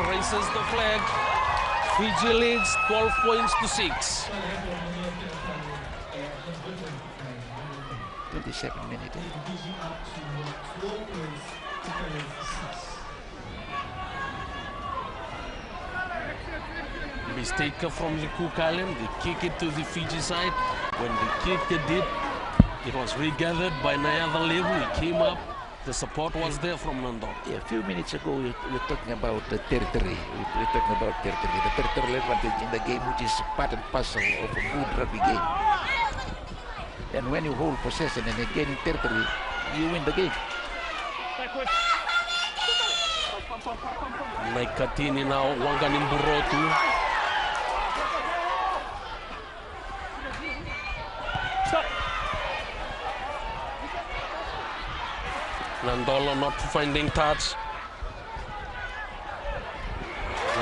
Raises the flag. Fiji leads 12 points to 6. 27 minutes. Mistake from the Cook Island. They kick it to the Fiji side. When they kicked it, it was regathered by Nayada Levu. He came up. The support was there from Nandolo. Yeah, a few minutes ago we were talking about the territory. We were talking about territory, the territorial advantage in the game, which is part and parcel of a good rugby game. And when you hold possession and you gain territory, you win the game. Naikatini now, Wanganim Burotu. Stop. Nandolo not finding touch.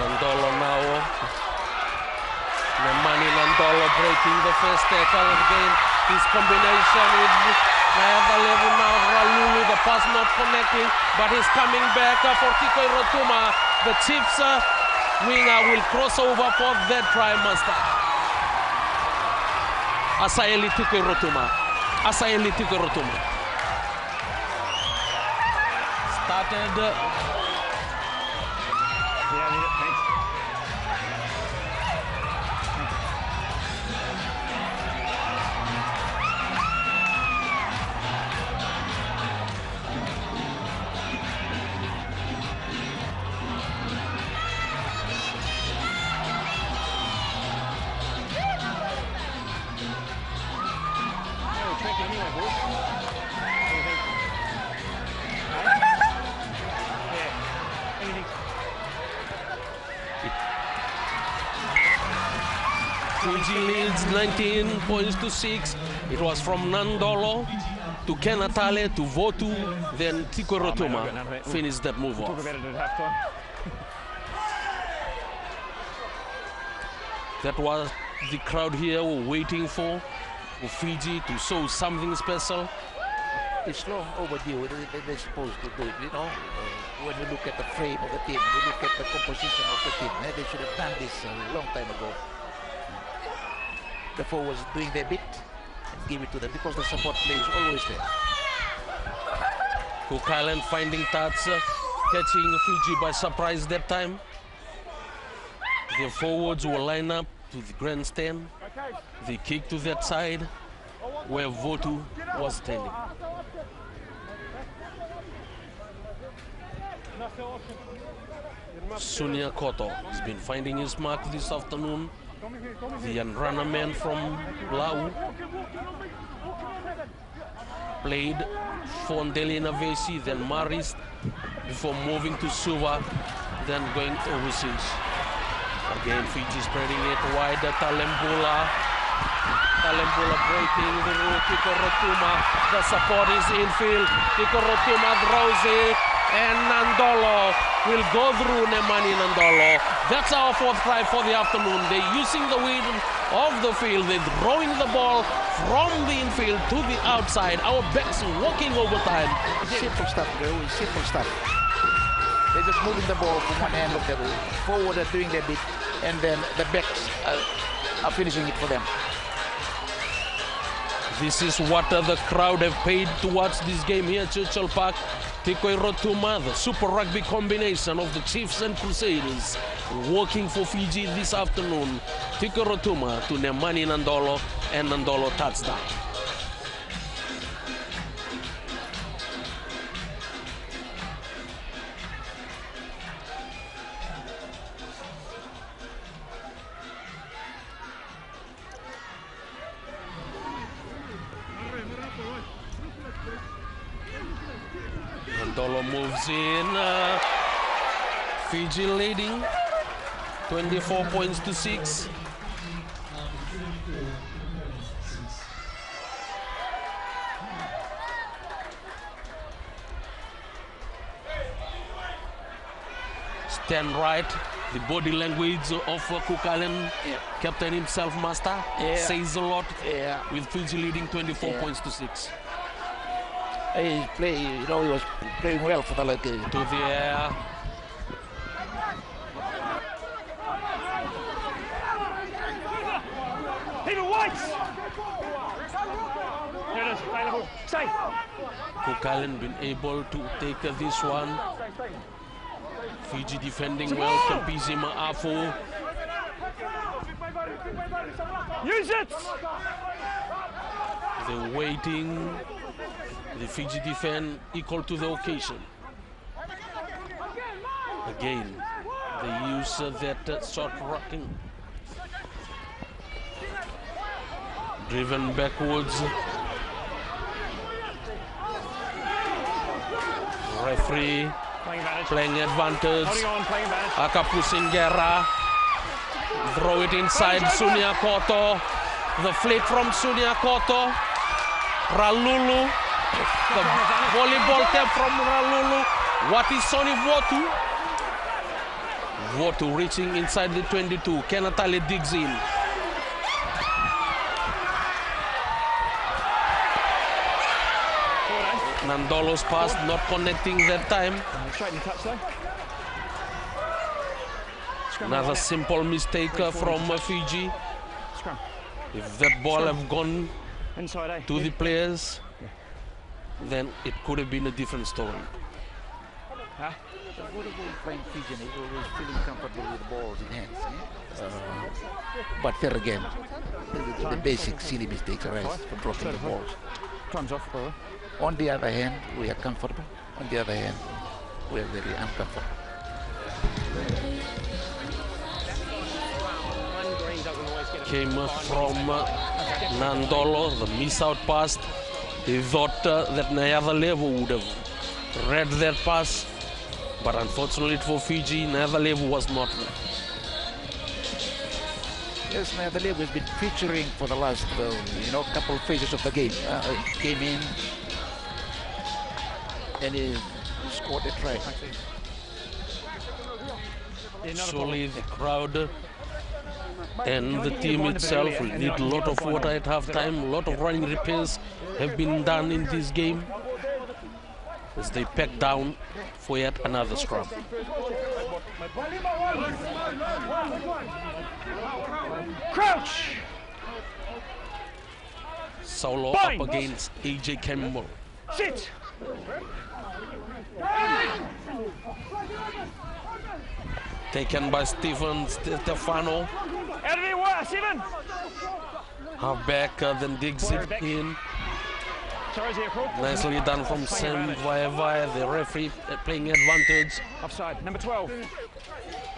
Nandolo now. Nemani Nandolo breaking the first tackle again. His combination with Nayada Levu now. Ralulu, the pass not connecting, but he's coming back for Tiko Rotuma. The Chiefs winger will cross over for that try master. Asaeli Tiko Rotuma. Asaeli Tiko Rotuma. Started. Fiji leads 19 points to 6. It was from Nandolo to Kenatale to Votu, then Tiko Rotuma finished that move off. That was the crowd here were waiting for Fiji to show something special. It's long overdue. They're supposed to do it, you know. When you look at the frame of the team, you look at the composition of the team, they should have done this a long time ago. The forwards doing their bit and give it to them because the support play is always there. Cook Island finding touch, catching Fiji by surprise that time. The forwards will line up to the grandstand. They kick to that side where Votu was standing. Sunia Koto has been finding his mark this afternoon. The runner man from Lau played for Ndelina Vesi, then Maris, before moving to Suva, then going overseas. Again, Fiji spreading it wide. Talembula breaking the rule. Tiko Rotuma, the support is infield. Tiko Rotuma throws it, and Nandolo will go through Nemani Nandolo. That's our fourth try for the afternoon. They're using the wind of the field. They're throwing the ball from the infield to the outside. Our backs walking overtime. Simple stuff, bro. Simple stuff. They're just moving the ball from one end of the forward, are doing their bit, and then the backs are finishing it for them. This is what the crowd have paid to watch this game here at Churchill Park. Tikoi Rotuma, the Super Rugby combination of the Chiefs and Crusaders, working for Fiji this afternoon. Tikoi Rotuma to Nemani Nandolo, and Nandolo touchdown. Nandolo moves in. Fiji leading 24 points to 6. Stand right. The body language of Cook Island captain himself, Master, says a lot. With Fiji leading 24 points to 6. He was playing well for the league. To the air. Stay. Cook Island been able to take this one. Fiji defending well. Kempizima Afu. Use it. They're waiting. The Fiji defend equal to the occasion. Again, they use that short rocking. Driven backwards. Referee playing advantage. Akapu Singera. Throw it inside Sunia Koto. The flick from Sunia Koto. Ralulu. The volleyball tap from Ralulu. What is Sonny Votu? Votu reaching inside the 22. Kenatale digs in. Nandolo's pass not connecting that time. Another simple mistake from Fiji. If that ball have gone to the players, then it could have been a different story. Playing Fijian is always feeling comfortable with the balls in hands. But there again, the basic silly mistakes arise from dropping the balls. Time's off, brother. On the other hand, we are comfortable. On the other hand, we are very uncomfortable. Came from Nandolo, the miss out pass. He thought that Nyadalevu would have read that pass, but unfortunately for Fiji, Nyadalevu was not there. Yes, Nyadalevu has been featuring for the last, couple of phases of the game. Came in and he scored a try. Surely the crowd and the team itself will need a lot of water at halftime. A lot of running repairs have been done in this game as they pack down for yet another scrum. Crouch! Saulo up against AJ Campbell. Sit! Taken by Stefano. Out of the way, Stephen! Half back, then digs it in. Nicely done from Sam Vaeva, the referee playing advantage. Offside, number 12.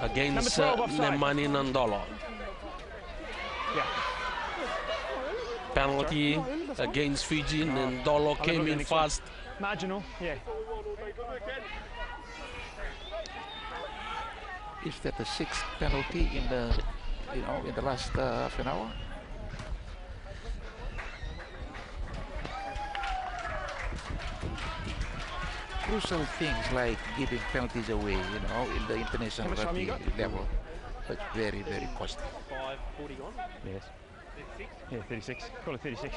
Against Nemani Nandolo. Yeah. Penalty against Fiji. Nandolo came in fast. Marginal, yeah. Is that the sixth penalty in the, in the last half an hour? Crucial things like giving penalties away, in the international rugby level, but very, very costly. 40 gone? Yes. 36? Yeah, 36. Call it 36.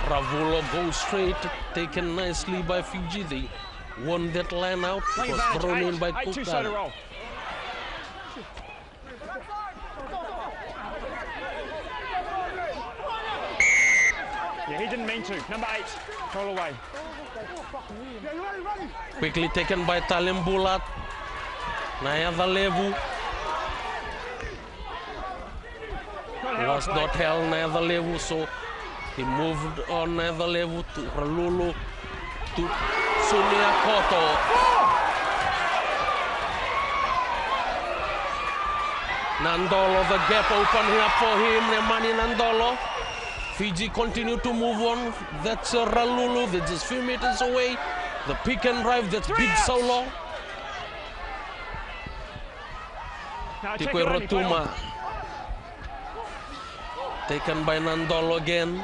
Ravulo goes straight, taken nicely by Fiji. They won that line out. It was thrown in by Eight, two-sided Cook. roll. Yeah, he didn't mean to. Number 8, roll away. Quickly taken by Talimbulat. Nayada Levu was not held. Nayada Levu, so he moved on Nayada Levu to Ralulu to Sunia Koto. Nandolo, the gap open here for him. Nemani Nandolo. Fiji continue to move on. That's Ralulu. They're just few meters away. The pick and drive. That's Big Solo. Tikwe Rotuma. Taken by Nandolo again.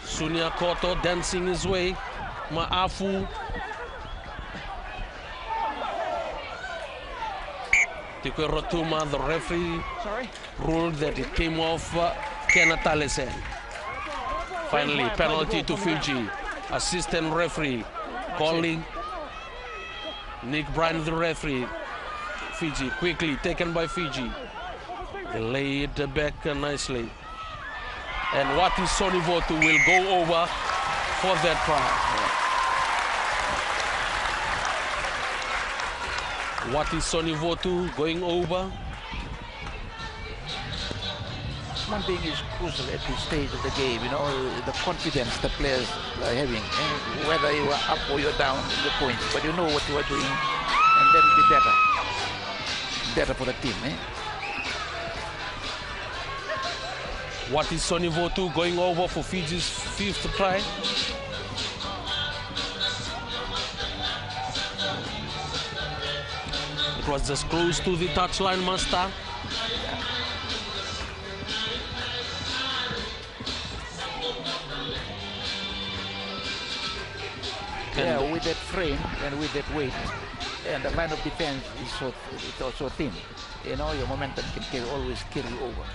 Sunia Koto dancing his way. Maafu. Tikwe Rotuma, the referee, ruled that it came off Kenatale's hand. Finally, penalty to Fiji. Assistant referee calling Nick Bryan, the referee. Fiji quickly taken by Fiji. They lay it back nicely. And Wati Sonivotu will go over for that try. Wati Sonivotu going over. One thing is crucial at this stage of the game, you know, the confidence the players are having. And whether you are up or you're down in the points, but you know what you are doing, and that will be better. Better for the team, eh? Wati Sonivotu going over for Fiji's 5th try. It was just close to the touchline, master. Yeah, with that frame and with that weight, and the line of defense is it's also thin. You know, your momentum can always carry you over.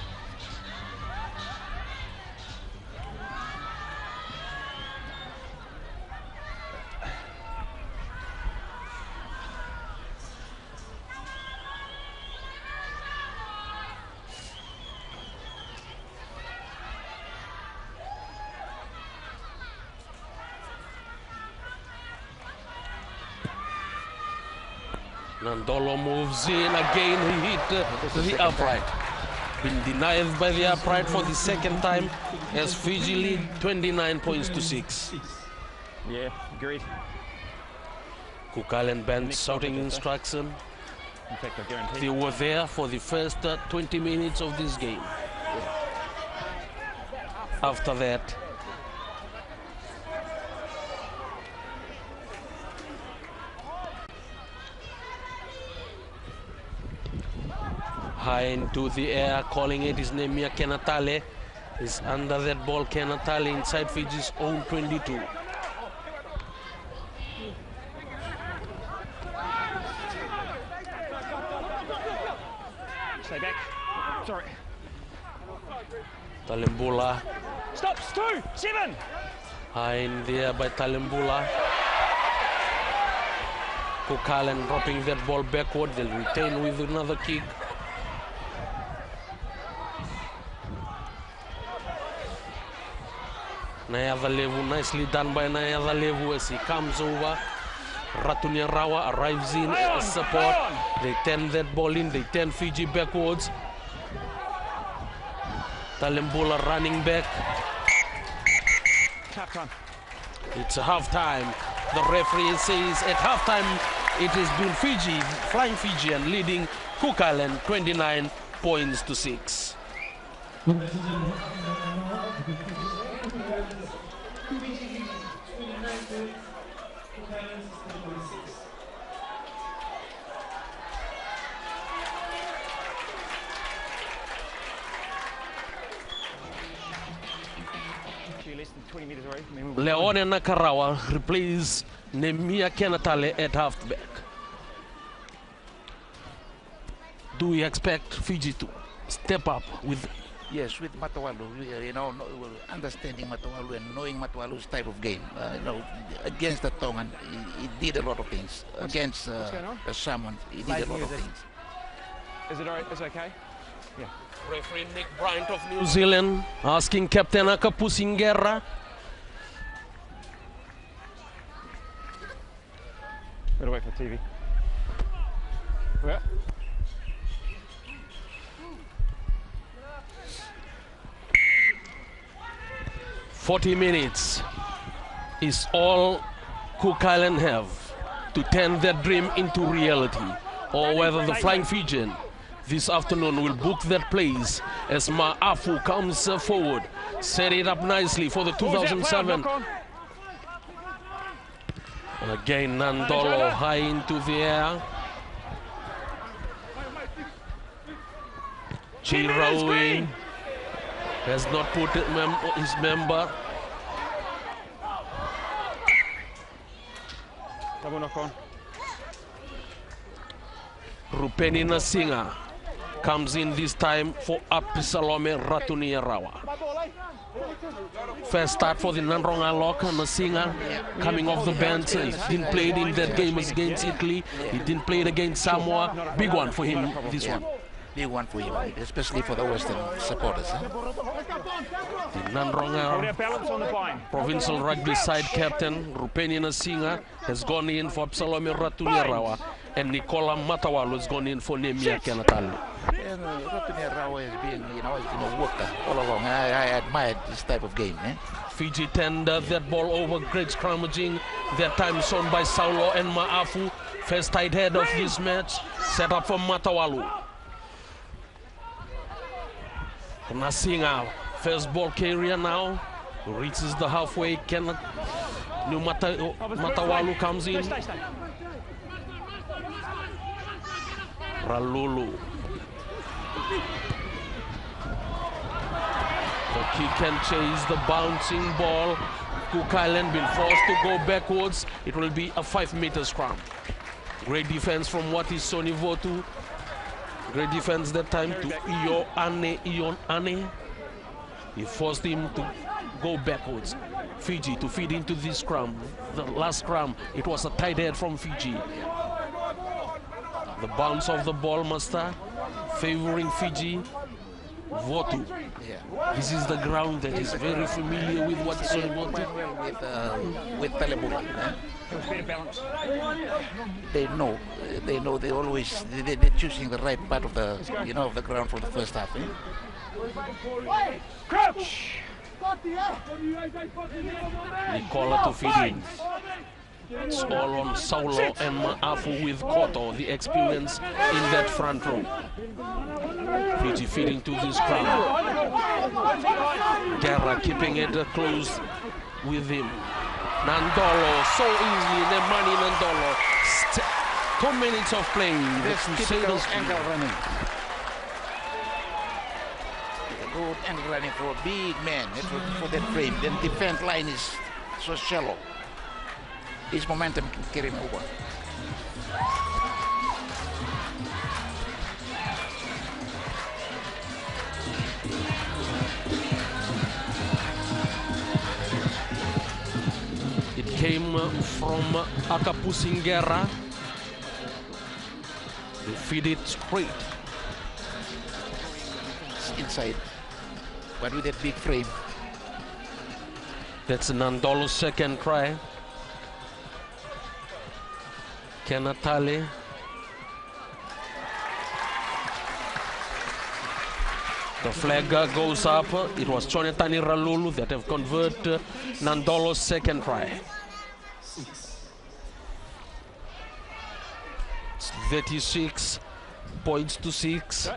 Nandolo moves in again. He hit the upright. Been denied by the upright for the second time as Fiji lead 29 points to 6. Yeah, agreed. Cook Island band shouting instruction. In fact, I guarantee. They were there for the first 20 minutes of this game. After that, high into the air, calling it his name, Mia Kenatale. Is under that ball, Kenatale inside Fiji's own 22. Stay back. Sorry. Talimbula. Stops, 2, 7. High in the air by Talimbula. Cook Island dropping that ball backward. They'll retain with another kick. Nayada Levu, nicely done by Nayada Levu as he comes over. Ratunia Rawa arrives in as support. They turn that ball in, they turn Fiji backwards. Talimbula running back. Half time. It's a half time. The referee says at half time it has been Fiji, Flying Fijian leading Cook Island 29 points to 6. 20 metres away. Leone Nakarawa replaces Nemia Kenatale at halfback. Do we expect Fiji to step up with? Yes, with Matawalu, understanding Matawalu and knowing Matawalu's type of game. Against the Tongan, he did a lot of things. Against the Salmon, he did a lot of things. Is it all right? It's okay? Yeah. Referee Nick Bryant of New Zealand asking Captain Akapusingera. Better wait for TV. Yeah. "40 minutes is all Cook Island have to turn their dream into reality, or whether the Flying Fijian this afternoon will book their place as Ma'afu comes forward, set it up nicely for the 2007. Again, Nandolo high into the air. Chiraui has not put his member. Double knock on. Rupeni Nasinga comes in this time for Apisalome Ratuniarawa. First start for the Nanronga Lock. Nasinga coming off the bench. He didn't play it in that game against Italy. He didn't play it against Samoa. Big one for him, this one. Big one for him, especially for the Western supporters. The Nanronga provincial rugby side captain Rupeni Nasinga has gone in for Psalome Ratuniarawa, and Nicola Matawalu has gone in for Nemia Kenatale. Ratuniarawa has been, a worker all along. I admired this type of game. Fiji tender that ball over, great scrummaging. That time shown by Saulo and Ma'afu. First tight head of this match, set up for Matawalu. Nasinga, first ball carrier now, reaches the halfway. Matawalu comes in. Ralulu. The kick and chase, the bouncing ball. Cook Island been forced to go backwards. It will be a 5-meter scrum. Great defense from what is Soni Votu. Great defense that time to Ion Ane. He forced him to go backwards. Fiji to feed into this scrum. The last scrum, it was a tight head from Fiji. The bounce of the ball, Master, favoring Fiji. Votu. This is the ground that is very familiar with what Soni Votu. With Talebula. They know, they're always, they're choosing the right part of the, of the ground for the first half. Crouch! Nicola to feed in. It's all on Saulo and Ma'afu with Koto, the experience in that front row. Fiji feeding to this crowd. Guerra keeping it close with him. Nandolo, so easily, Nemani Nandolo. 2 minutes of play. This typical angle running. Good angle running for a big man, for that frame. Then defense line is so shallow. His momentum can carry him over. It came from Akapusingera. They feed it straight. It's inside, but with that big frame. That's Nandolo's second try. Kenatale. The flag goes up. It was Chonetani Ralulu that have converted Nandolo's second try. It's 36 points to 6.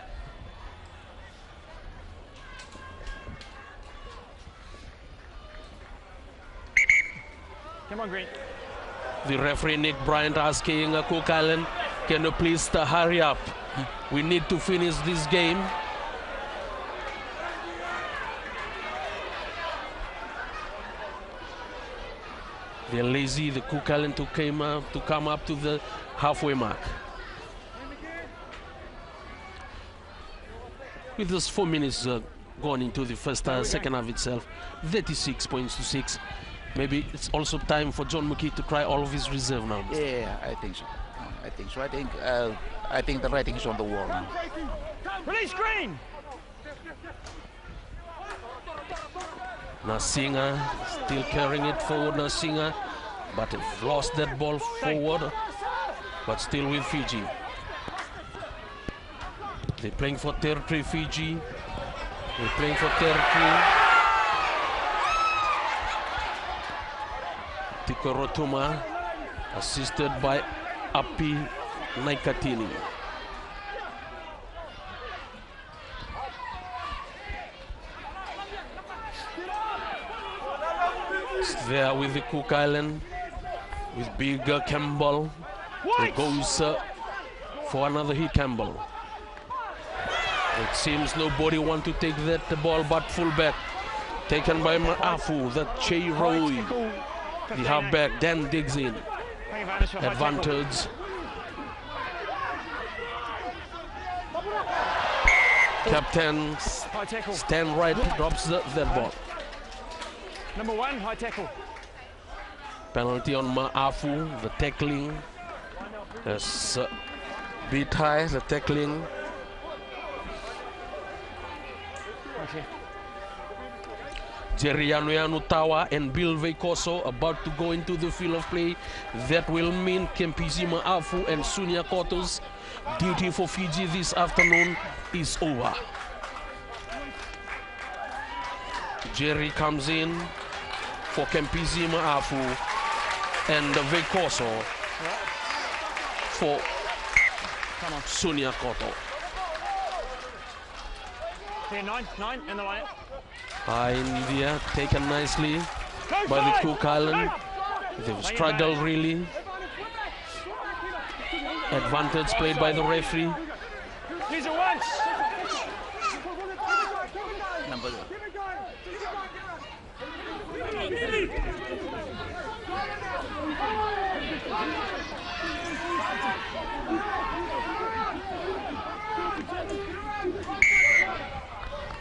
Come on, Green. The referee Nick Bryant asking Cook Island, can you please hurry up? We need to finish this game. They're lazy, the Cook Island to come up to the halfway mark. With those 4 minutes gone into the first second half itself, 36 points to 6. Maybe it's also time for John McKee to try all of his reserve now. Yeah, I think so. I think the writing is on the wall now. Release Green! Nasinga still carrying it forward, Nasinga, but have lost that ball forward, but still with Fiji. They're playing for territory, Fiji. They're playing for territory. Tiko Rotuma, assisted by Api Naikatini. There with the Cook Island, with bigger Campbell. He goes for another hit, Campbell. It seems nobody want to take that ball but fullback. Taken by Maafu, that Che Roy. The halfback then digs in. Advantage. Captain stand right, drops that ball. Number 1, high tackle. Penalty on Maafu, the tackling. Yes, bit high, the tackling. Okay. Jerry Tawa and Bill Veikoso about to go into the field of play. That will mean Kempisi Maafu and Sunia Koto's duty for Fiji this afternoon is over. Jerry comes in for Kempisi Maafu and Veikoso for Sunia Koto. There, 9 in the line. High India taken nicely by the Cook Island. They've struggled really. Advantage played by the referee. Use it once. Number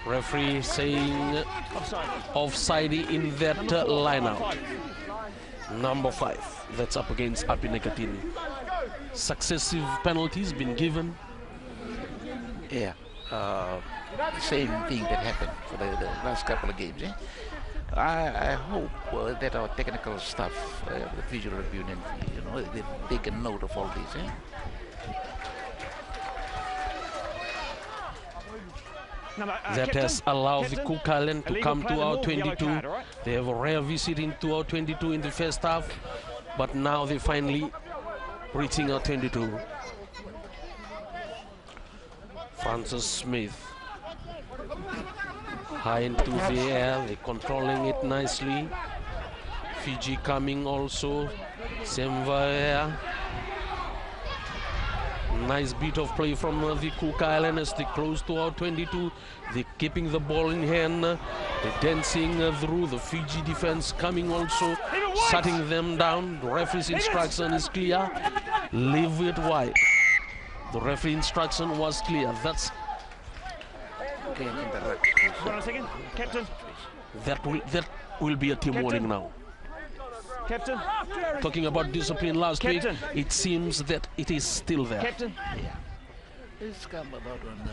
Referee saying offside in that lineup. Number 5, that's up against Api Nekatini. Successive penalties been given. Yeah, same thing that happened for the last couple of games. I hope that our technical staff, the Fiji Rugby Union, they've taken note of all this. That has allowed the Cook Island to come to our 22. They have a rare visit into our 22 in the first half, but now they're finally reaching our 22. Francis Smith. High into the air, they're controlling it nicely. Fiji coming also. Semvaea. Nice bit of play from the Cook Island as they close to our 22. They're keeping the ball in hand. They're dancing through the Fiji defense coming also, shutting them down. The referee's instruction is clear. Leave it wide. The referee instruction was clear. That's Hold on a second. Captain. That will be a team warning now. Captain. Talking about discipline last week, it seems that it is still there. Captain. Yeah. It's come about on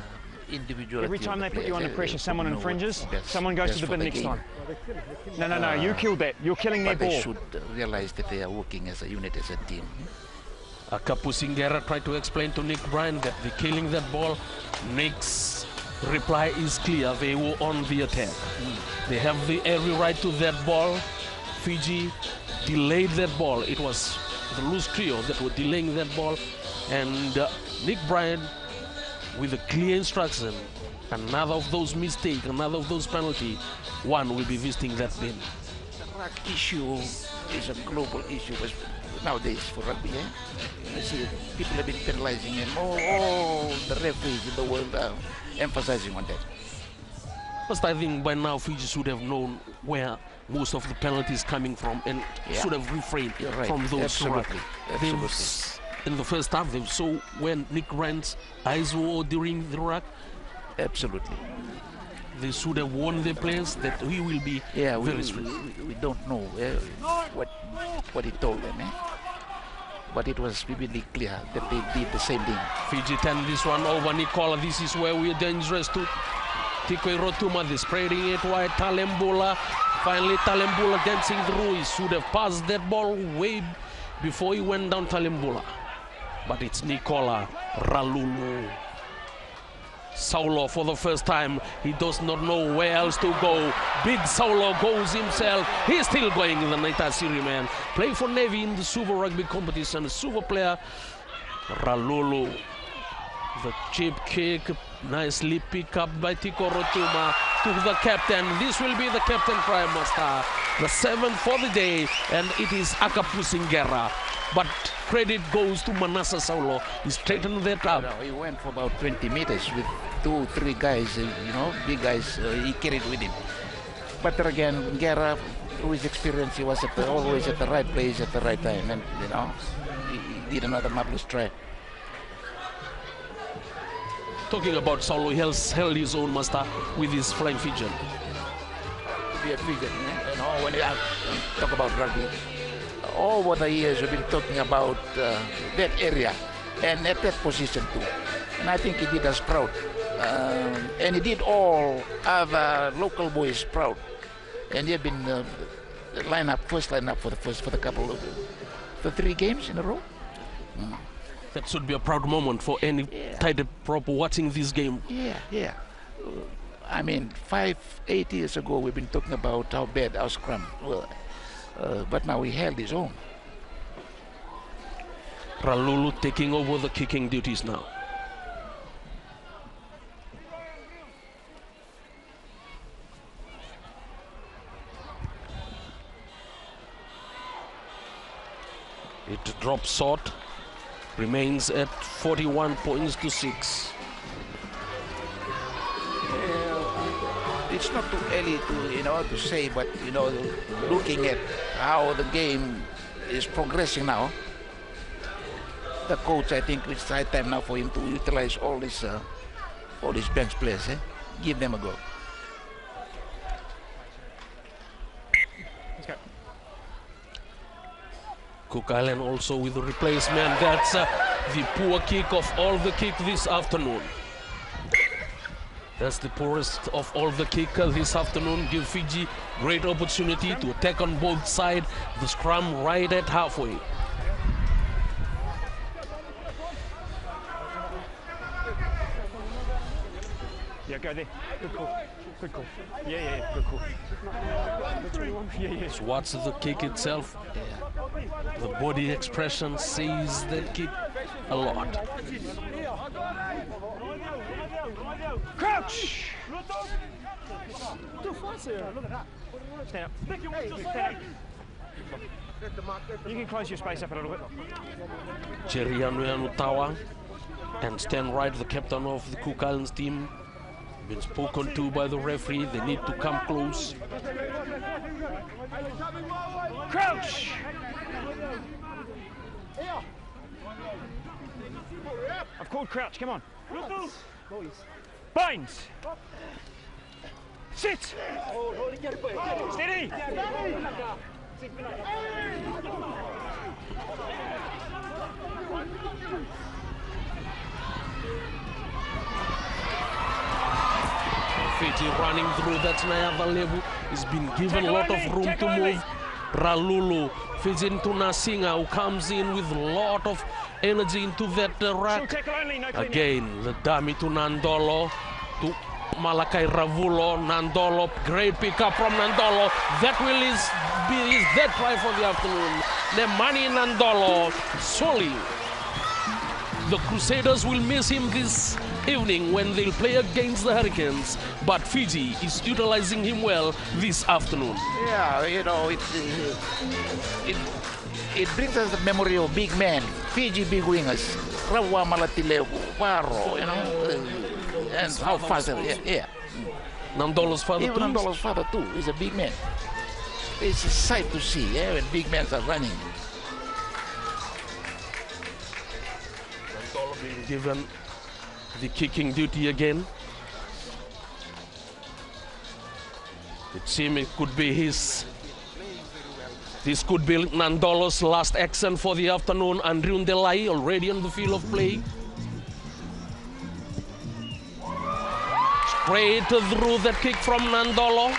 individual. Every time they put you under pressure, someone infringes, someone goes to the bin next time. No, you killed that. You're killing their ball. They should realize that they are working as a unit, as a team. Kapu Singera tried to explain to Nick Bryan that they're killing that ball. Nick's reply is clear. They were on the attack. They have every right to that ball. Fiji delayed that ball. It was the loose trio that were delaying that ball, and Nick Bryan with a clear instruction. Another of those mistakes, another of those penalties, one will be visiting that bin. The ruck issue is a global issue nowadays for rugby. I see people have been penalizing and all the referees in the world are emphasizing on that. First, I think by now Fiji should have known where most of the penalties coming from, and should have refrained from those. Absolutely. In the first half, they saw when Nick Rand's eyes were during the ruck. Absolutely. They should have warned the players that we will be very strict. We don't know what he told them, but it was vividly clear that they did the same thing. Fiji turn this one over. Nicola, this is where we are dangerous to Tikoi Rotuma. They're spreading it wide. Talembula, finally Talembula dancing through. He should have passed that ball way before he went down Talembula. But it's Nicola Ralulu. Saulo for the first time, he does not know where else to go. Big Saulo goes himself. He's still going in the Naita Series, man. Play for Navy in the Super Rugby competition. Super player Ralulu. The chip kick, nicely picked up by Tiko Rotuma to the captain. This will be the captain Prime Master. The 7th for the day, and it is Akapu Singera. But credit goes to Manasa Saulo. He straightened that up. He went for about 20 meters with 2-3 guys, big guys he carried with him. But again, Guerra, through his experience, he was always at the right place at the right time, and he did another marvelous try. Talking about Saulo, he has held his own, Master, with his flying Fijian. Be a Fijian, when you talk about rugby, over the years we've been talking about that area and at that position too. And I think he did us proud. And he did all other local boys proud. And he had been the first lineup for the couple of the 3 games in a row. That should be a proud moment for any tight prop watching this game. Yeah. I mean, 5-8 years ago we've been talking about how bad our scrum were. But now he held his own. Ralulu taking over the kicking duties now. It drops short, remains at 41 points to 6. It's not too early to say, but looking at how the game is progressing now, the coach, I think it's high time now for him to utilize all these bench players. Give them a go. Let's go. Cook Island also with the replacement. That's the poor kick of all the kick this afternoon. That's the poorest of all the kick this afternoon. Give Fiji great opportunity to attack on both sides. The scrum right at halfway. Yeah, go there. Good call. Good call. Yeah, good call. So what's the kick itself? The body expression says that kick a lot. Crouch! Stand up. You can close your space up a little bit. Cherianu Tawa and Stan Wright, the captain of the Cook Islands team, been spoken to by the referee. They need to come close. Crouch! I've called crouch, come on. Binds! Sit! Steady! Fiji running through that another level. He's been given a lot of room to move. Ralulu feeds into Nasinga, who comes in with a lot of energy into that rack. Again, the dummy to Nandolo, to Malakai Ravulo. Nandolo, great pickup from Nandolo. That will be his dead try for the afternoon. Nemani Nandolo, solely. The Crusaders will miss him this evening when they'll play against the Hurricanes, but Fiji is utilizing him well this afternoon. Yeah, it brings us the memory of big men, Fiji big wingers, Rawa Malatile, Waro, and how fast they are. Yeah. Nandolo's father Even too. Nandolo's father too is a big man. It's a sight to see, when big men are running. Being given the kicking duty again. It seems it could be his. This could be Nandolo's last action for the afternoon. Andrew Delay already on the field of play. Straight through that kick from Nandolo.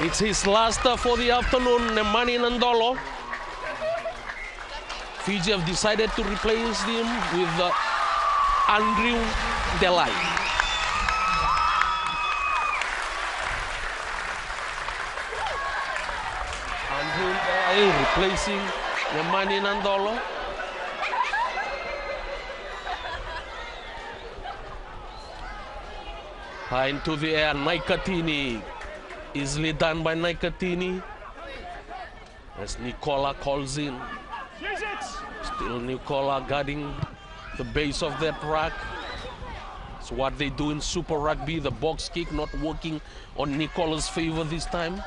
It's his last for the afternoon, Nemani Nandolo. Fiji have decided to replace him with Andrew Delay. Andrew Delay replacing Nemani Nandolo. High into the air, Naikatini. Easily done by Naikatini. As Nicola calls in. Still Nicola guarding the base of that rack. It's what they do in Super Rugby. The box kick not working on Nicola's favor this time.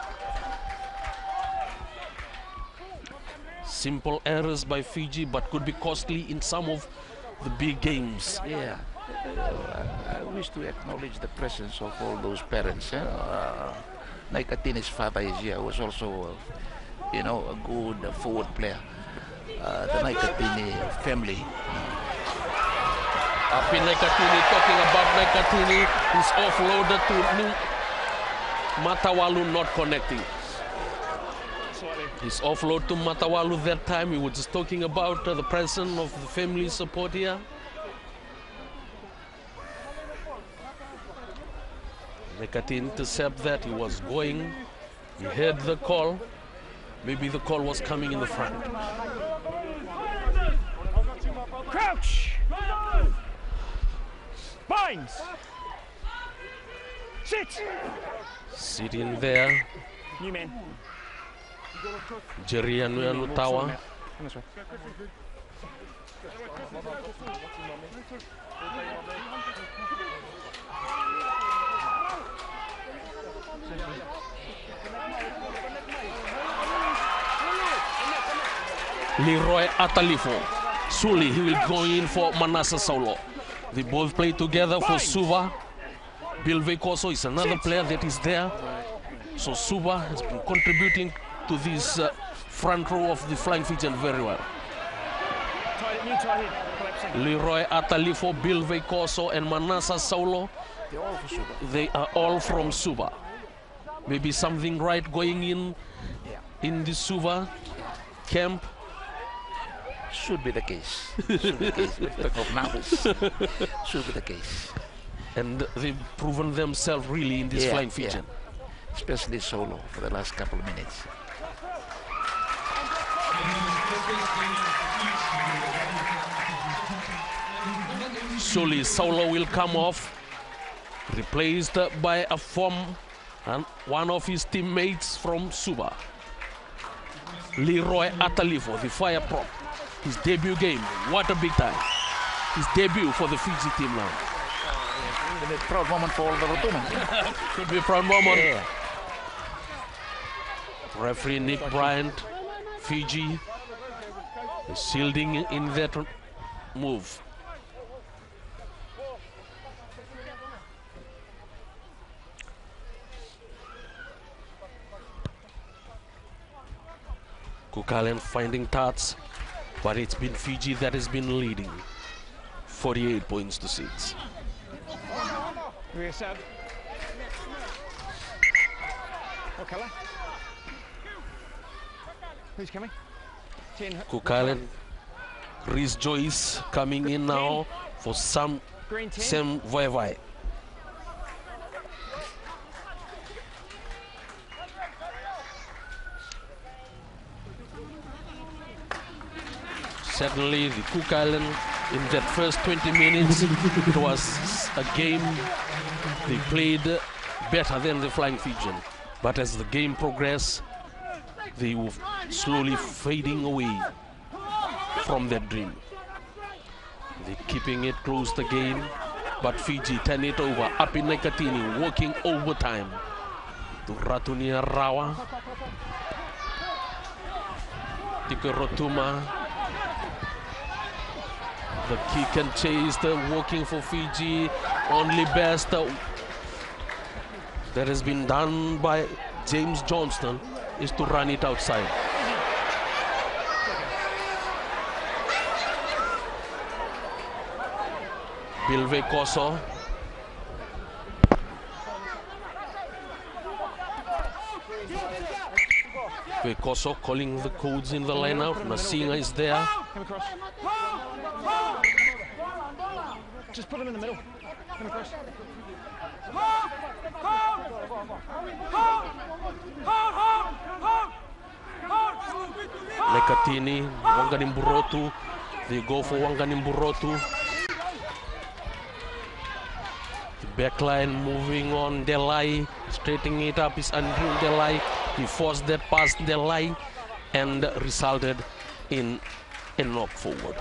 Simple errors by Fiji, but could be costly in some of the big games. Yeah. I wish to acknowledge the presence of all those parents. Naikatini's father is here, was also, a good forward player. The Naikatini family. Api Naikatini, talking about Naikatini, is offloaded to Matawalu, not connecting. His offload to Matawalu that time, he was just talking about the presence of the family support here. Naikatini intercept that, he was going, he heard the call. Maybe the call was coming in the front. Crouch! Binds! Sit! Sitting there. New man. Jerry Anutawa. Leroy Atalifo. Suli, he will go in for Manasa Solo. They both play together for Suva. Bill Vekoso is another player that is there. So Suva has been contributing to this front row of the Flying Fijian very well. Leroy Atalifo, Bill Vekoso, and Manasa Solo. They are all from Suva. Maybe something right going in the Suva camp. Should be the case. Should be the case. With the of numbers. Should be the case. And they've proven themselves really in this Flying Fijian. Yeah. Especially Solo for the last couple of minutes. Surely Solo will come off, replaced by a and one of his teammates from Suva. Leroy Atalifo, the fire prop. His debut game, what a big time. His debut for the Fiji team now. A proud moment for all the Rotuman. Could be a proud moment. Yeah. Referee Nick Bryant, Fiji, is shielding in that move. Cook Island finding tarts, but it's been Fiji that has been leading. 48 points to 6. Rear sub. What colour? Who's coming? 10. Cook Island. Rhys Joyce coming in now for Sam Vai. Certainly the Cook Island in that first 20 minutes, it was a game they played better than the Flying Fijian. But as the game progressed, they were slowly fading away from that dream. They're keeping it close the game, but Fiji turn it over. Up in Naikatini, working overtime to Ratunia Rawa. Tiko Rotuma. The kick and chase, working for Fiji. Only best that has been done by James Johnston is to run it outside. Bilve Koso. Koso calling the codes in the line out. Nasinga is there. Come across. Just put him in the middle. Come across. Lekatini, Wanganimburotu. They go for Wanganimburotu. The backline moving on. Delai straightening it up is Andrew Delai. He forced that past Delai and resulted in a knock forward.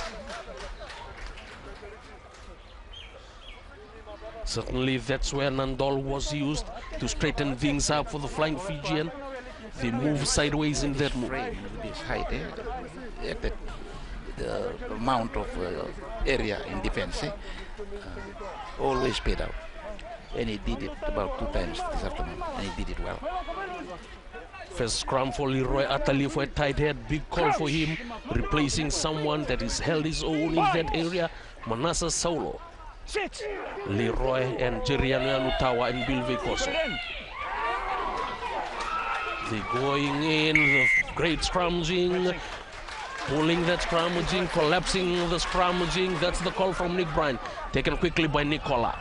Certainly that's where Nandol was used to straighten things up for the flying Fijian. They move sideways in that move. This height, at the amount of area in defense, always paid out. And he did it about 2 times this afternoon, and he did it well. First scrum for Leroy Atali for a tight head, big call for him, replacing someone that has held his own in that area, Manasa Saulo. Leroy and Jeriano Nutawa and Bilve Koso. They're going in, the great scrummaging, pulling that scrummaging, collapsing the scrummaging. That's the call from Nick Bryan, taken quickly by Nicola.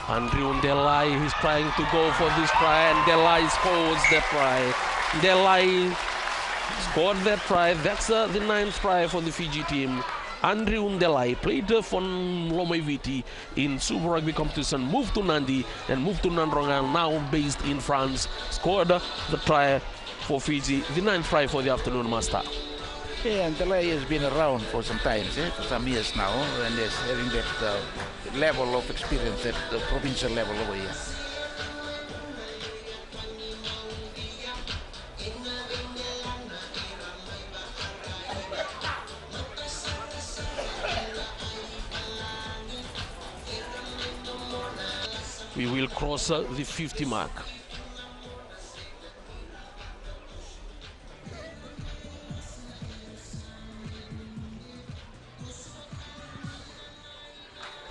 Andrew Delai is trying to go for this try, and Delai scores that try. Delai scored that try. That's the 9th try for the Fiji team. Andrew Delai played for Lomaiviti in Super Rugby competition, moved to Nandi and moved to Nandrongan, now based in France. Scored the try for Fiji, the 9th try for the afternoon, Master. Yeah, and Delay has been around for some time, for some years now, and is having that level of experience at the provincial level over here. We will cross the 50 mark.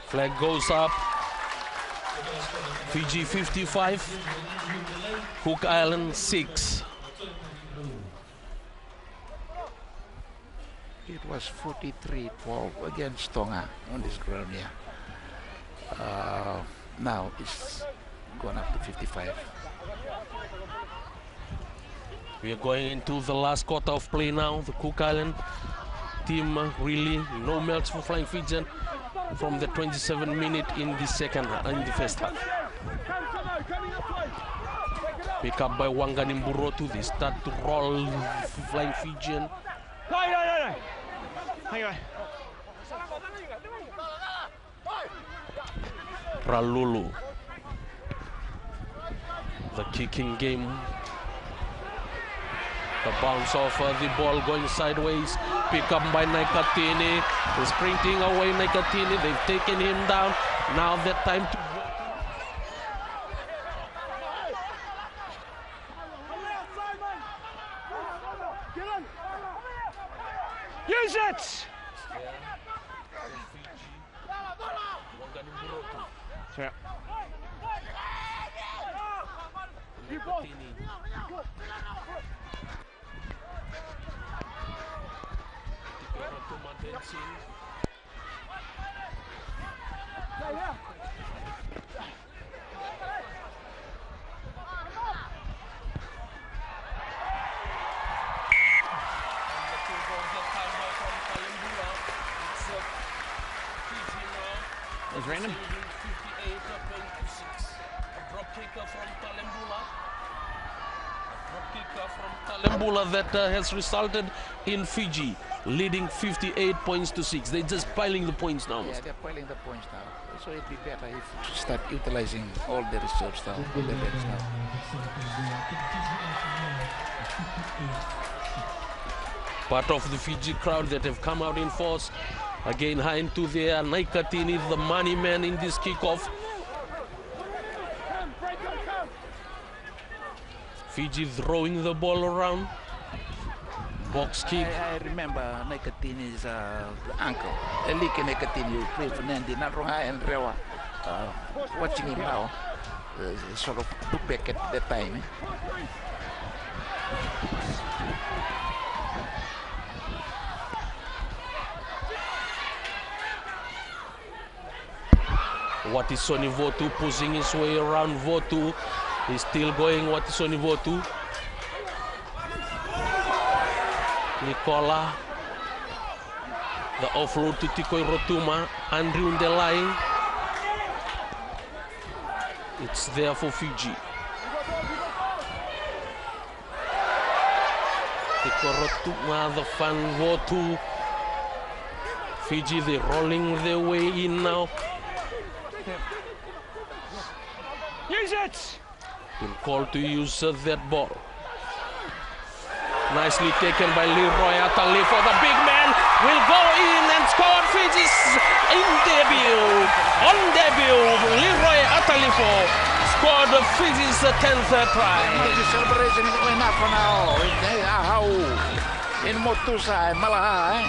Flag goes up. Fiji 55, Cook Island 6. It was 43-12 against Tonga on this ground here. Now it's gone up to 55. We are going into the last quarter of play now. The Cook Island team really no melts for Flying Fijian from the 27-minute in the first half. Pick up by Wanganimburotu. They start to roll Flying Fijian. No. Hang on. Ralulu. The kicking game. The bounce off the ball going sideways. Pick up by Naikatini. Sprinting away Naikatini. They've taken him down. Now that time to use it! Yeah. It's random. Talembula that has resulted in Fiji leading 58 points to 6. They're just piling the points now. Yeah, they're piling the points now. So it'd be better if you start utilizing all the reserves now, all the bench now. Part of the Fiji crowd that have come out in force. Again, high into there. Naikatini, the money man in this kickoff. Fiji throwing the ball around. Box kick. I remember Naikatini's uncle, Elike Naikatini, who played for Nandi, Naronga and Rewa. Watching him now, sort of look back at that time. Watisoni Votu pushing his way around. Votu is still going. Watisoni Votu. Nicola. The offload to Tikoi Rotuma. Andrew in the line. It's there for Fiji. Tikoi Rotuma, the fan Votu. Fiji, they're rolling their way in now. Use it! Been called to use that ball. Nicely taken by Leroy Atali for the big man. Will go in and score Fiji's in debut. On debut, Leroy Atalifo scored Fiji's 10th try. The celebration is going up for now. In Motusa, Malaha.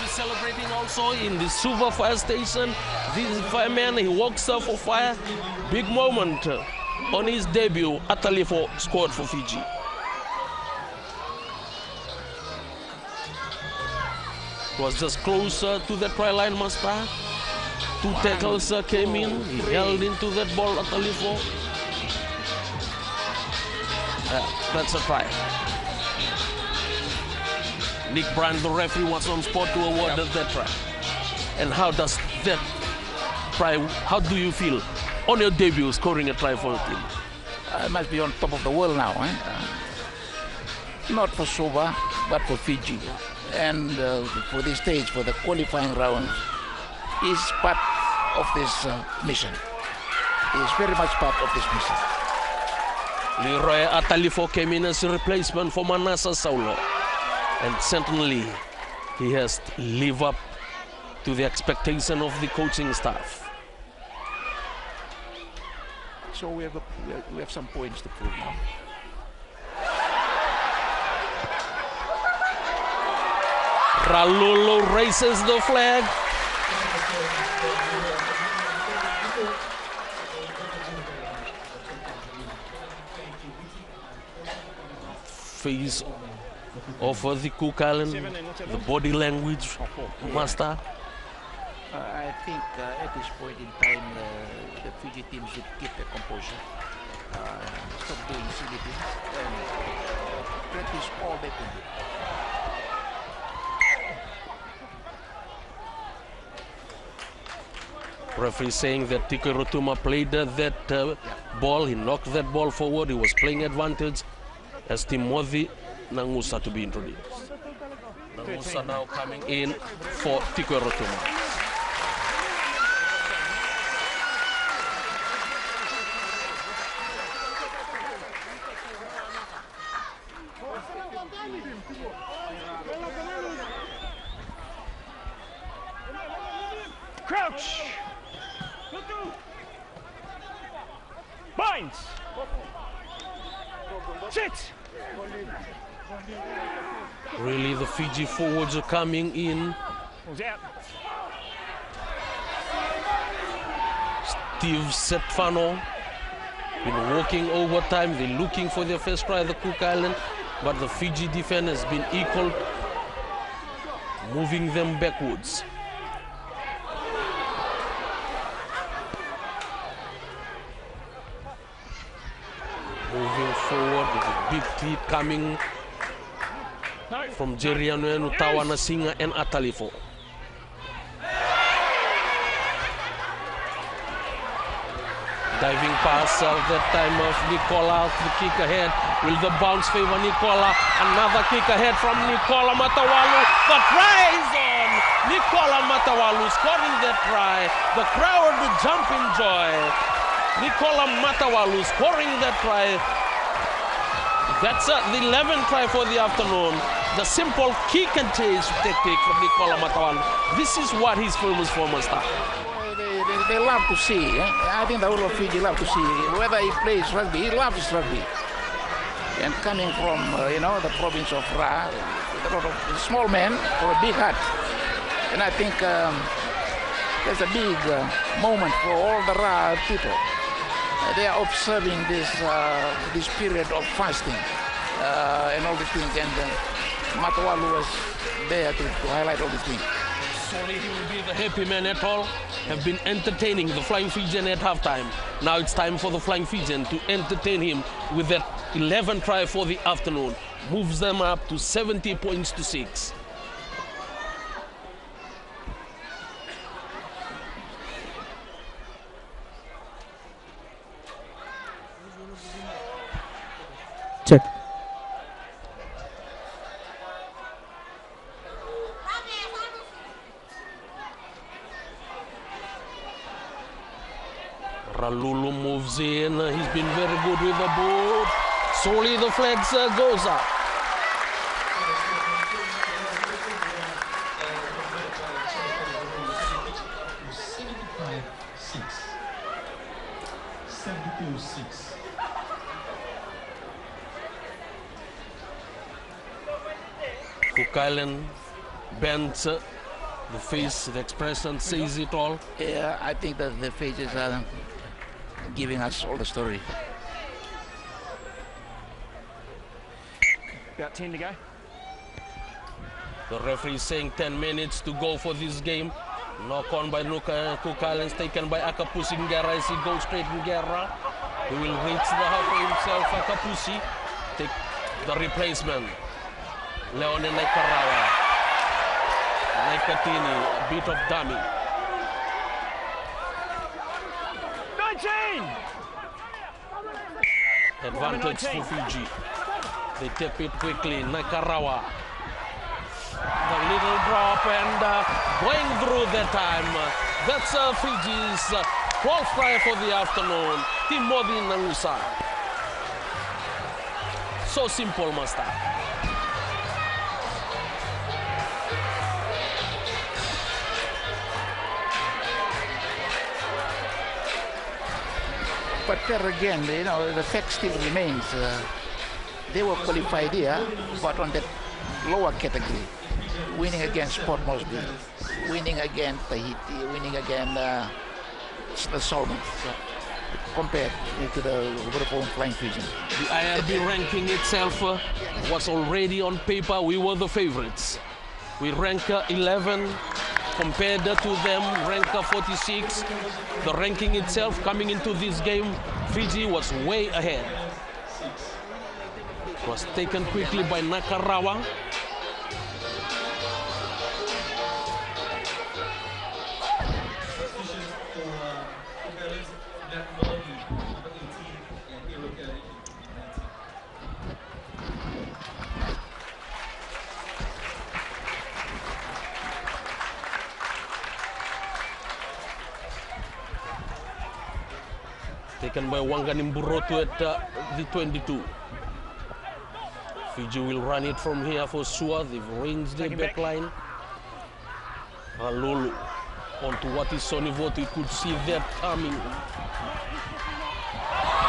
Celebrating also in the Suva fire station. This fireman, he walks up for fire. Big moment on his debut. Atalifo scored for Fiji. It was just closer to the try line, Master. 2 tackles came in. He held into that ball, Atalifo. That's a try. Nick Brand, the referee, was on spot to award that try. And how does that try, how do you feel on your debut scoring a try for the team? I must be on top of the world now. Not for Suva, but for Fiji. And for this stage, for the qualifying rounds, is part of this mission. Is very much part of this mission. Leroy Atalifo came in as a replacement for Manasa Saulo. And certainly, he has lived up to the expectation of the coaching staff. So we have some points to prove now. Ralulu raises the flag. Face of the Cook Island, the body language, Master. I think at this point in time, the Fiji team should keep their composure, stop doing silly things, and practice all they can do. Referee saying that Tikoi Rotuma played that ball, he knocked that ball forward, he was playing advantage as Timothy Nangusa to be introduced. Nangusa now coming in for Tikoi Rotuma. Crouch! Binds! Sit! Really, the Fiji forwards are coming in. Steve Setfano been walking overtime. They're looking for their first try at the Cook Island, but the Fiji defense has been equal, moving them backwards. Moving forward with a big lead coming from Jeriano, Tawana Singa and Atalifo. Diving pass that time of Nicola, the kick ahead. Will the bounce favor Nicola? Another kick ahead from Nicola Matawalu. The try is on! Nicola Matawalu scoring that try. The crowd jump in joy. Nicola Matawalu scoring that try. That's the 11th try for the afternoon. The simple kick and chase tactic from Nicola Matawalo. This is what he's famous for, Master. They love to see. I think the whole of Fiji love to see. Whether he plays rugby, he loves rugby. And coming from, the province of Ra, a small man or a big heart. And I think there's a big moment for all the Ra people. They are observing this period of fasting and all these things. And Matawalu was there to highlight all these things. Sorry, he will be the happy man at all. Have been entertaining the Flying Fijian at halftime. Now it's time for the Flying Fijian to entertain him with that 11th try for the afternoon. Moves them up to 70 points to 6. Check. Ralulu moves in. He's been very good with the boot. Slowly the flags goes up. Cook Island bends the face, the expression says it all. Yeah, I think that the faces are giving us all the story. About 10 to go. The referee is saying 10 minutes to go for this game. Knock on by Cook Islands, taken by Akapusi Ngera as he goes straight Ngera. He will reach the halfway himself, Akapusi. Take the replacement. Leone Naikarawa. Naikatini, a bit of dummy. 19! Advantage for Fiji. They tap it quickly. Naikarawa. The little drop and going through that time. That's Fiji's 12th try for the afternoon. Timothy Nangusa. So simple, Master. But there again, the fact still remains. They were qualified here, but on that lower category. Winning against Port Moresby, winning against Tahiti, winning against the Solomons, compared to the Vodafone Flying Fijian. The IRB ranking itself was already on paper. We were the favorites. We rank 11 compared to them, rank 46. The ranking itself coming into this game, Fiji was way ahead. It was taken quickly by Nakarawa. Taken by Wangani Mburotu at the 22. Fiji will run it from here for sure. They've ranged the back line. Lulu onto what is Sonivoto. You could see that coming.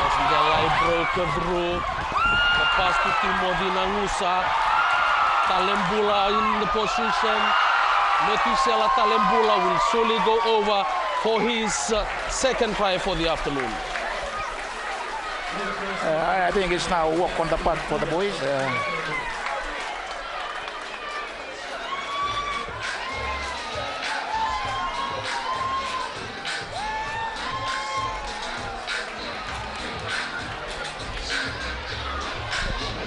As the line broke through. The pass to Timothy Nangusa. Talembula in the position. Metusela Talembula will surely go over for his second try for the afternoon. I think it's now a walk on the park for the boys.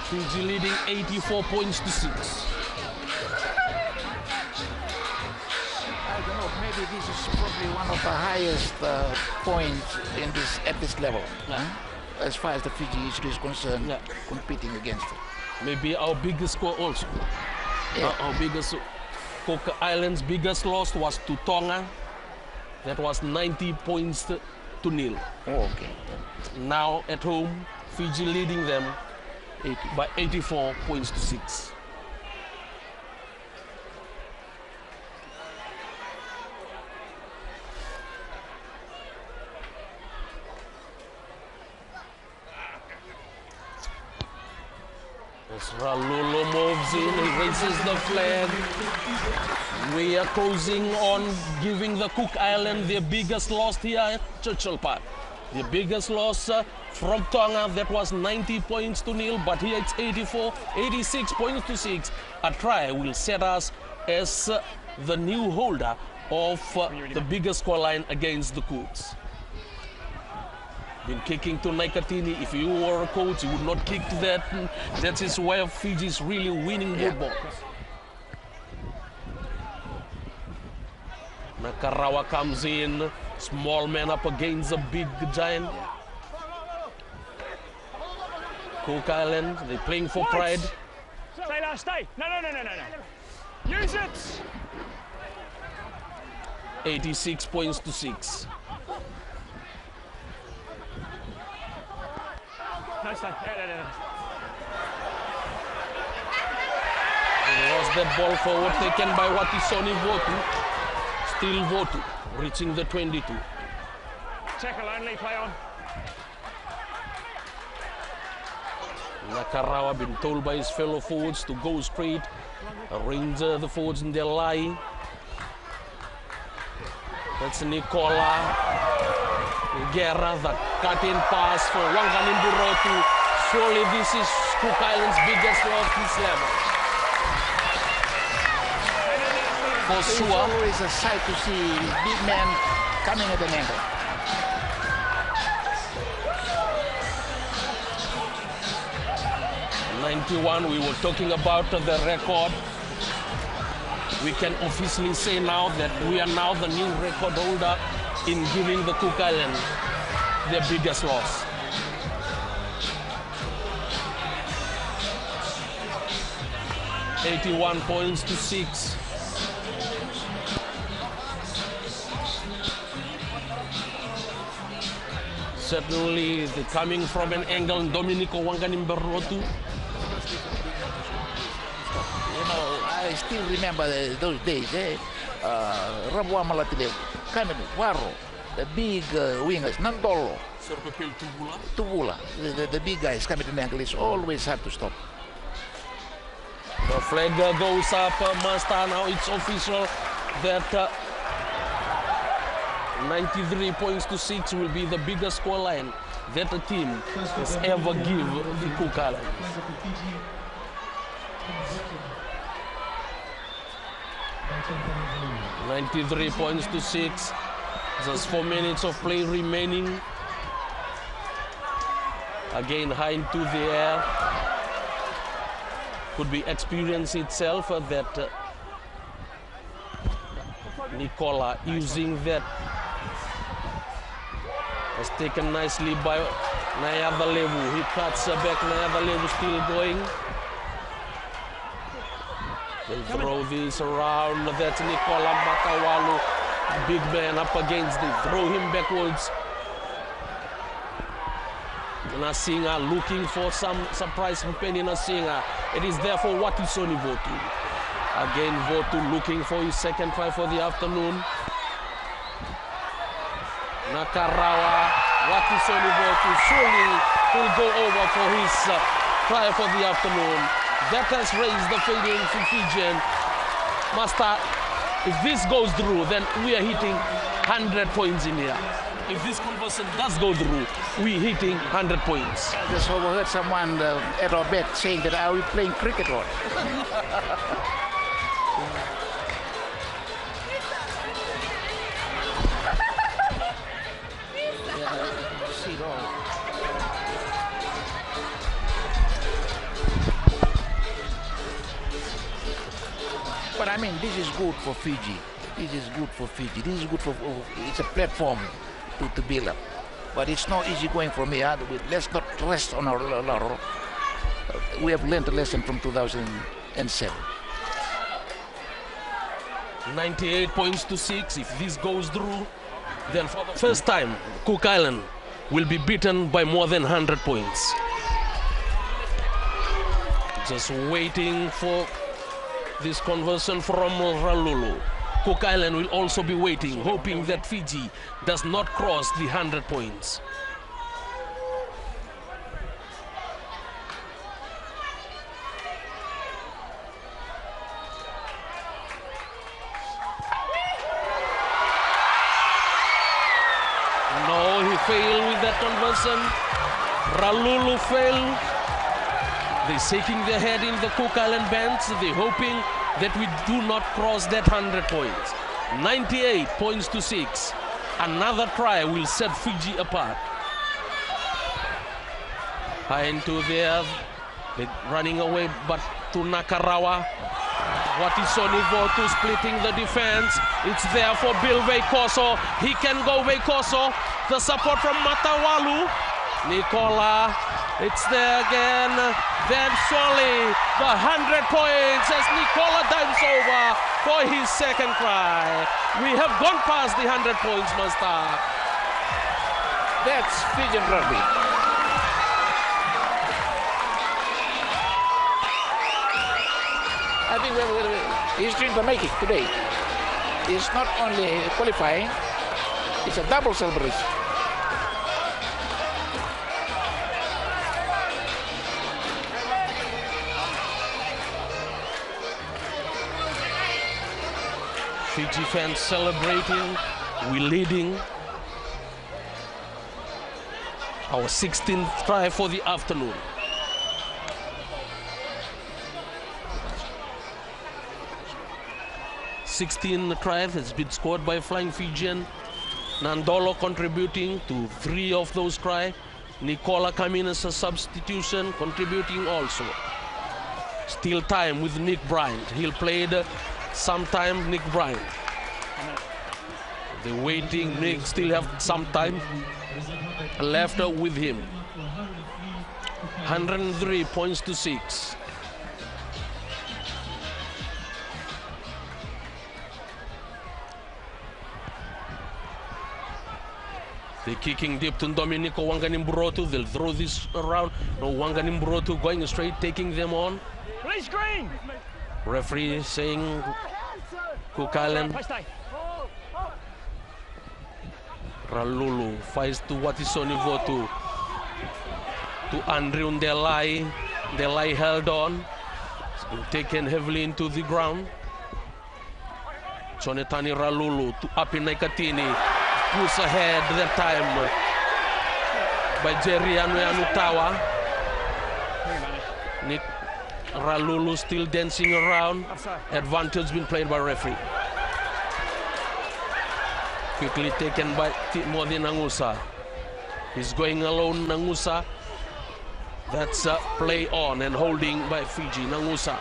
Fiji leading 84 points to 6. I don't know, maybe this is probably one of the highest points at this level. As far as the Fiji history is concerned, competing against it. Maybe our biggest score also. Yeah. Our biggest, Cook Islands' biggest loss was to Tonga. That was 90 points to 0. Oh, okay. Now at home, Fiji leading them by 84 points to 6. As Ralulo moves in, he raises the flag. We are closing on giving the Cook Island their biggest loss here at Churchill Park. The biggest loss from Tonga, that was 90 points to 0, but here it's 86 points to 6. A try will set us as the new holder of the biggest scoreline against the Cooks. Been kicking to Naikatini. If you were a coach, you would not kick that. That is where Fiji is really winning good balls. Nakarawa comes in, small man up against a big giant. Cook Island, they're playing for pride. Stay there, stay. No. Use it. 86 points to 6. No, stay. No. They lost that ball forward, taken by Watisoni Votu. Still Votu, reaching the 22. Tackle only, play on. Nakarawa been told by his fellow forwards to go straight, arrange the forwards in their line. That's Nicola. Guerra, the cut-in pass for Wanganin Burotu. Surely this is Cook Island's biggest loss this level. For It's sure. always a sight to see big man coming at an angle. '91, we were talking about the record. We can officially say now that we are now the new record holder in giving the Cook Island their biggest loss. $81 points to 6. Certainly, they're coming from an angle, Domenico Wanganimberotu. You know, I still remember those days. Ramwa Malatile, Kamen Waro, the big wingers, Nandolo, Tubula, the big guys coming to the angle. It's always hard to stop. The flag goes up, Master. Now it's official that 93 points to 6 will be the biggest scoreline that a team has ever given the Cook Islands. $93 points to 6. Just 4 minutes of play remaining. Again, high into the air. Could be experience itself that Nicola using that has taken nicely by Nayavalevu. He cuts back, Nayavalevu still going. They throw this around, that's Nicola Matawalu. Big man up against, they throw him backwards. Nasinga looking for some surprise from Penny Nasinga. It is therefore Watisoni Votu. Again, Votu looking for his second try for the afternoon. Nakarawa, Watisoni Votu surely will go over for his try for the afternoon. That has raised the feeling for Fijian. Master, if this goes through, then we are hitting 100 points in here. If this conversion does go through, we're hitting 100 points. I just overheard someone at our bet saying that are we playing cricket or? See it all. But I mean, this is good for Fiji. This is good for Fiji. This is good for, it's a platform to build up. But it's not easy going from here. Let's not rest on our laurel. We have learned a lesson from 2007. 98 points to 6. If this goes through, then for the first time, Cook Island will be beaten by more than 100 points. Just waiting for this conversion from Ralulu. Cook Island will also be waiting, hoping that Fiji does not cross the 100 points. No, he failed with that conversion. Ralulu failed. They're shaking their head in the Cook Island bench. They're hoping that we do not cross that 100 points. 98 points to 6. Another try will set Fiji apart. High into there. They're running away, but to Nakarawa. What is Sonivotu splitting the defense? It's there for Bill Veikoso. He can go Veikoso. The support from Matawalu. Nicola, it's there again. Then surely the 100 points as Nicola dives over for his second try. We have gone past the 100 points, Master. That's Fijian rugby. I think history in the making today. It's not only qualifying, it's a double celebration. Fiji fans celebrating, we're leading. Our 16th try for the afternoon. Tries has been scored by Flying Fijian. Nandolo contributing to 3 of those tries. Nicola coming as a substitution, contributing also. Still time with Nick Bryant. He'll play sometime Nick Bryant. They're waiting. Nick still have some time left with him. 103 points to 6. They're kicking deep to Domenico Wanganimburotu. They'll throw this around. No, Wanganimburotu going straight, taking them on. Release green. Referee saying Cook Island. Ralulu fights to Watisoni Votu. To Andrew Ndelai. Ndelai held on. It's been taken heavily into the ground. Chonetani Ralulu to Apinai Katini. Push ahead that time by Jerry Anutawa. Nick Ralulu still dancing around. Advantage been played by referee. Quickly taken by Timothy Nangusa. He's going alone, Nangusa. That's a play on and holding by Fiji. Nangusa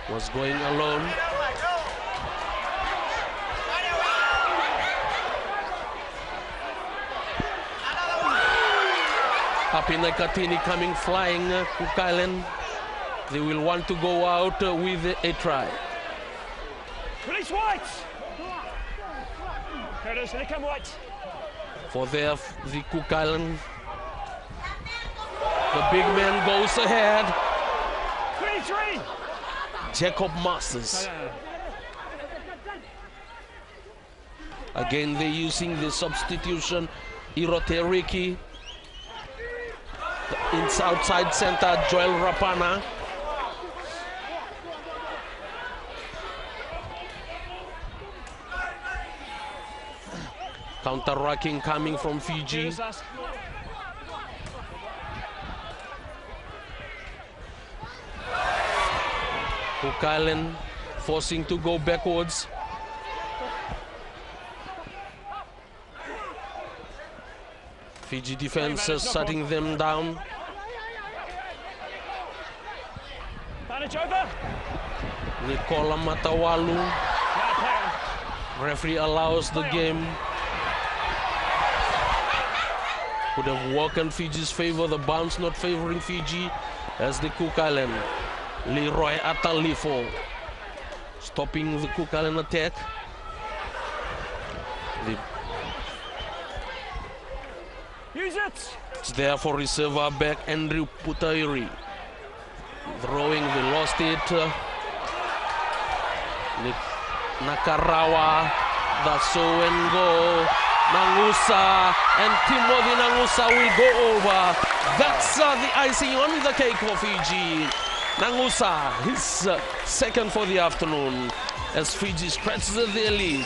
was going alone. Apinai Katini coming flying, Cook Island. They will want to go out with a try. Release White! There it is, here come White. For the Cook Island. The big man goes ahead. 23! Jacob Masters. Again, they're using the substitution. Iroteriki. Outside center, Joel Rapana. Counter-racking coming from Fiji. Cook Island forcing to go backwards. Fiji defense shutting them down. Nicola Matawalu. Referee allows the game. Could have worked in Fiji's favor. The bounce not favoring Fiji as the Cook Island. Leroy Atalifo stopping the Cook Island attack. Use it! It's there for reserve back Andrew Putairi. Throwing, they lost it. Nakarawa, the so and go. Nangusa and Timothy Nangusa will go over. That's the icing on the cake for Fiji. Nangusa, his second for the afternoon as Fiji stretches their lead.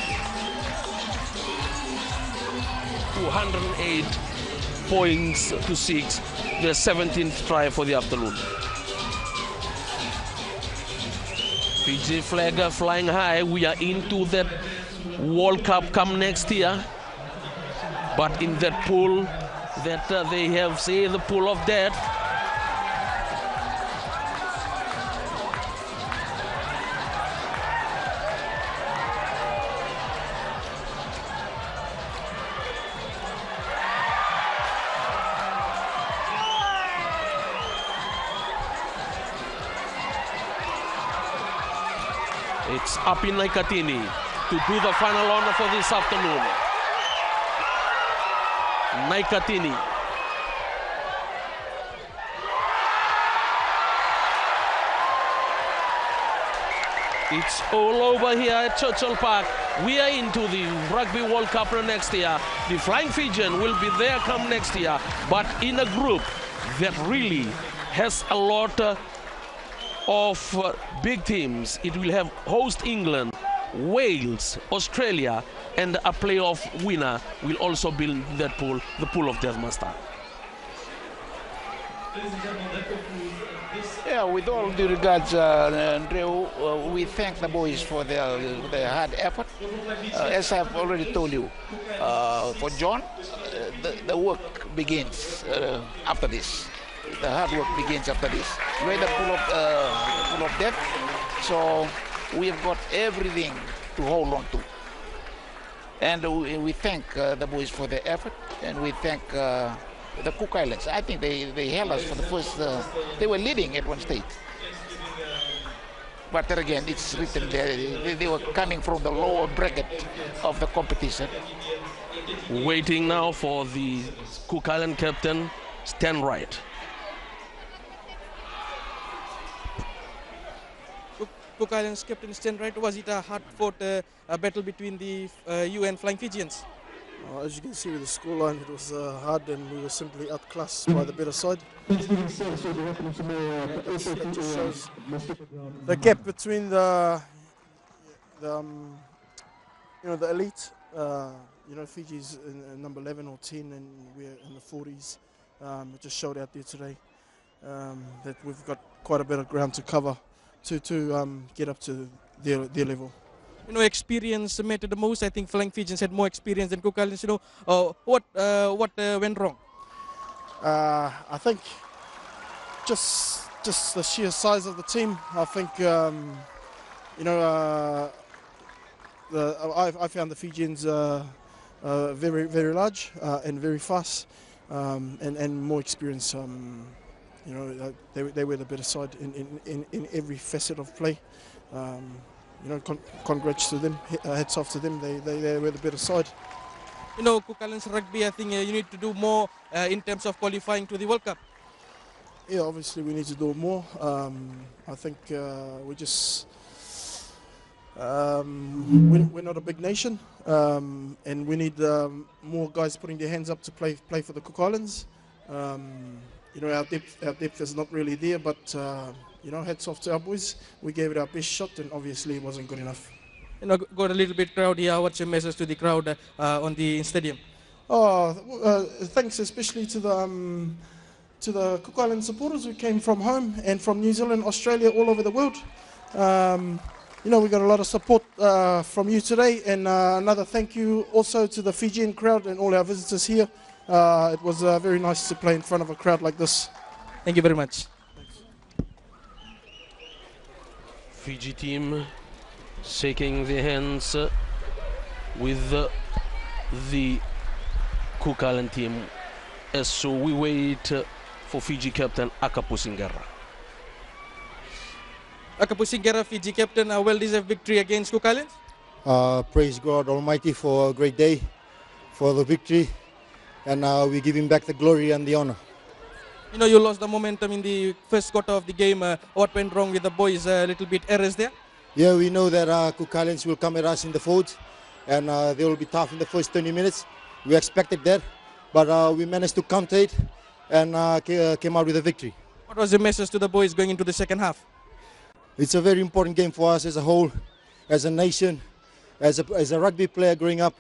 208 points to 6. Their 17th try for the afternoon. Fiji flag flying high. We are into that World Cup come next year. But in that pool that they have, say, the pool of death. It's up in Naikatini to do the final honor for this afternoon. Naikatini. It's all over here at Churchill Park. We are into the Rugby World Cup next year. The Flying Fijian will be there come next year, but in a group that really has a lot of big teams. It will have host England, Wales, Australia, and a playoff winner will also be in that pool, the pool of death master. Yeah, with all due regards, Andrew, we thank the boys for their hard effort. As I've already told you, for John, the work begins after this. The hard work begins after this. We're the pool of death, so we've got everything to hold on to. And we thank the boys for their effort, and we thank the Cook Islands. I think they held us for the first, they were leading at one stage. But then again, it's written there, they were coming from the lower bracket of the competition. Waiting now for the Cook Island captain, Stan Wright. Cook Islands captain Stan Wright, was it a hard-fought battle between the you and Flying Fijians? As you can see with the scoreline, it was hard and we were simply outclassed by the better side. That just shows the gap between the elite. Fiji's in number 11 or 10 and we're in the 40s. It just showed out there today that we've got quite a bit of ground to cover to get up to their level. Experience mattered the most. I think Flying Fijians had more experience than Cook Islands. What went wrong? I think just the sheer size of the team. I think I found the Fijians very, very large and very fast and more experienced. They were the better side in every facet of play. Congrats to them, hats off to them, they were the better side. Cook Islands Rugby, I think you need to do more in terms of qualifying to the World Cup. Yeah, obviously we need to do more. I think we're not a big nation, and we need more guys putting their hands up to play for the Cook Islands. Our depth is not really there, but hats off to our boys. We gave it our best shot, and obviously it wasn't good enough. Got a little bit crowd here. What's your message to the crowd on the stadium? Thanks especially to the Cook Island supporters who came from home and from New Zealand, Australia, all over the world. We got a lot of support from you today, and another thank you also to the Fijian crowd and all our visitors here. It was very nice to play in front of a crowd like this. Thank you very much. Fiji team shaking their hands with the Cook Island team as so we wait for Fiji captain Akapu Singera. Akapu Singera, Fiji captain, a well-deserved victory against Cook Islands. Praise God Almighty for a great day, for the victory, and we give him back the glory and the honor. You know, you lost the momentum in the first quarter of the game. What went wrong with the boys? A little bit errors there? Yeah, we know that Cook Islands will come at us in the fourth, and they will be tough in the first 20 minutes. We expected that, but we managed to counter it and came out with a victory. What was your message to the boys going into the second half? It's a very important game for us as a whole, as a nation, as a rugby player growing up,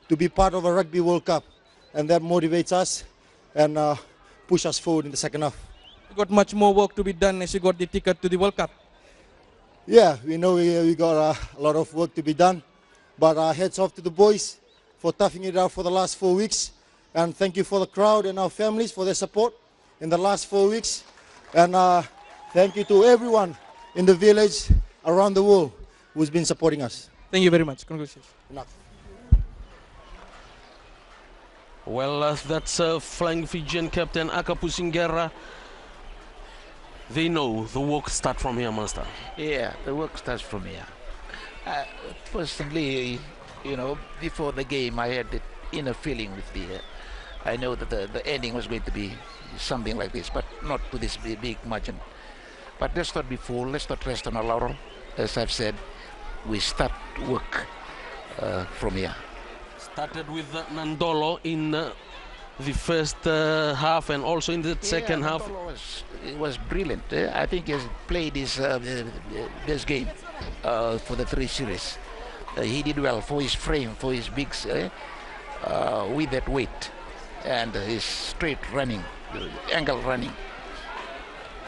to be part of a Rugby World Cup, and that motivates us and push us forward in the second half. You got much more work to be done as you got the ticket to the World Cup. Yeah, we know we got a lot of work to be done, but hats off to the boys for toughing it out for the last 4 weeks, and thank you for the crowd and our families for their support in the last 4 weeks, and thank you to everyone in the village around the world who's been supporting us. Thank you very much. Congratulations. Enough. Well, that's flying Fijian captain Aka Pusingera. They know the work starts from here, Master. Yeah, the work starts from here. Personally, you know, before the game, I had the inner feeling with the. I know that the ending was going to be something like this, but not to this big margin. But let's not be fooled. Let's not rest on our laurel. As I've said, we start work from here. Started with Nandolo in the first half and also in the second half. It was brilliant. I think he has played his best game for the 3 series. He did well for his frame, for his big with that weight and his straight running, angle running.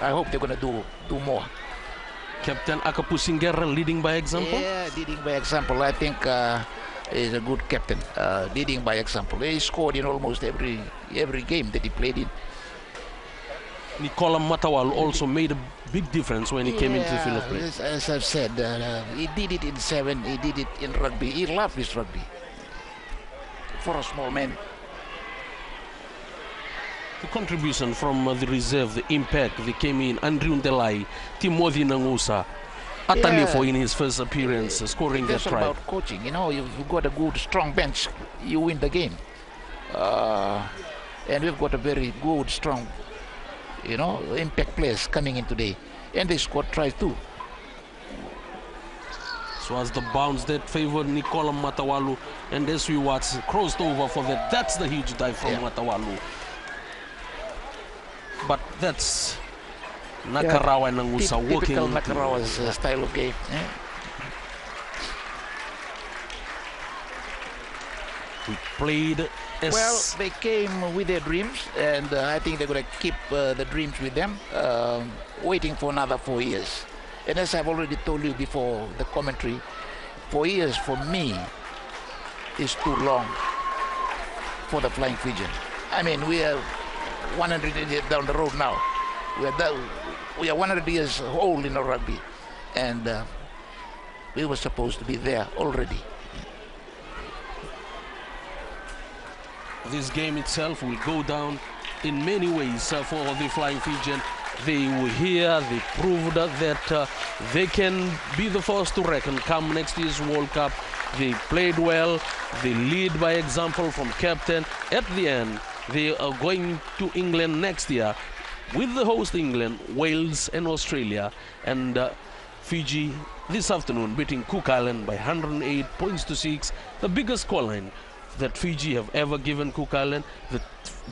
I hope they're going to do more. Captain Aka Pusingera leading by example? Yeah, leading by example. I think he's a good captain, leading by example. He scored in almost every game that he played in. Nicola Matawal also made a big difference when he came into the field of play. As I've said, he did it in 7, he did it in rugby. He loved his rugby. For a small man. The contribution from the reserve, the impact, they came in. Andrew Ndelai, Timothy Nangusa, Atalifo in his first appearance, scoring that try. It's about coaching. You know, you got a good, strong bench, you win the game. And we've got a very good, strong, you know, impact players coming in today. And they scored tries too. So as the bounce that favored Nicola Matawalu, and as we watch, crossed over for that. That's the huge dive from Matawalu. But that's Nakarawa and Nangusa working. Typical Nakarawa's style of game. We played as... Well, they came with their dreams, and I think they're going to keep the dreams with them, waiting for another 4 years. And as I've already told you before, the commentary, 4 years for me is too long for the Flying Fijian. I mean, we are 100 years down the road now. We are 100 years old in our rugby, and we were supposed to be there already. This game itself will go down in many ways for the Flying Fijian. They were here, they proved that they can be the first to reckon come next year's World Cup. They played well, they lead by example from captain. At the end, they are going to England next year with the host England, Wales and Australia. And Fiji this afternoon beating Cook Island by 108 points to 6, the biggest scoreline that Fiji have ever given Cook Island, the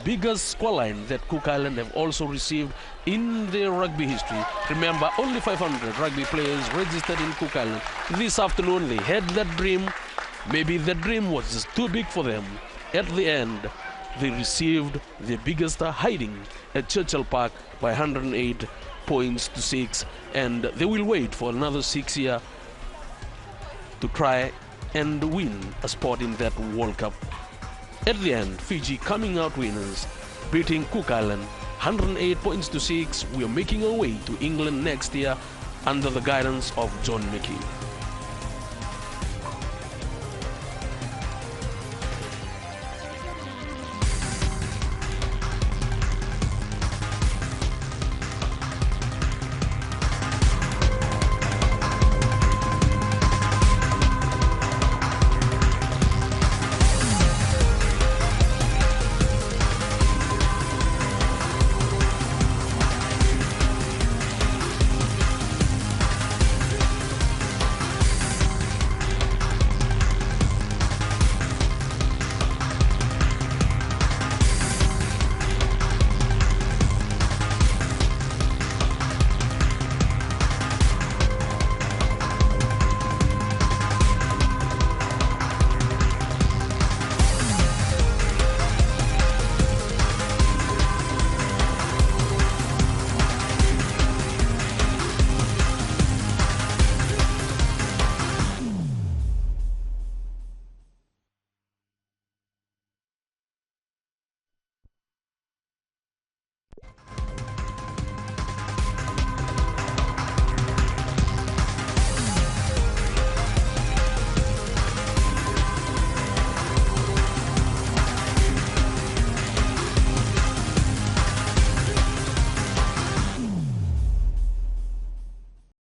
biggest scoreline that Cook Island have also received in their rugby history. Remember, only 500 rugby players registered in Cook Island. This afternoon they had that dream. Maybe the dream was just too big for them. At the end, they received their biggest hiding at Churchill Park by 108 points to 6, and they will wait for another 6 years to try and win a spot in that World Cup. At the end, Fiji coming out winners, beating Cook Island 108 points to 6. We are making our way to England next year under the guidance of John Mickey.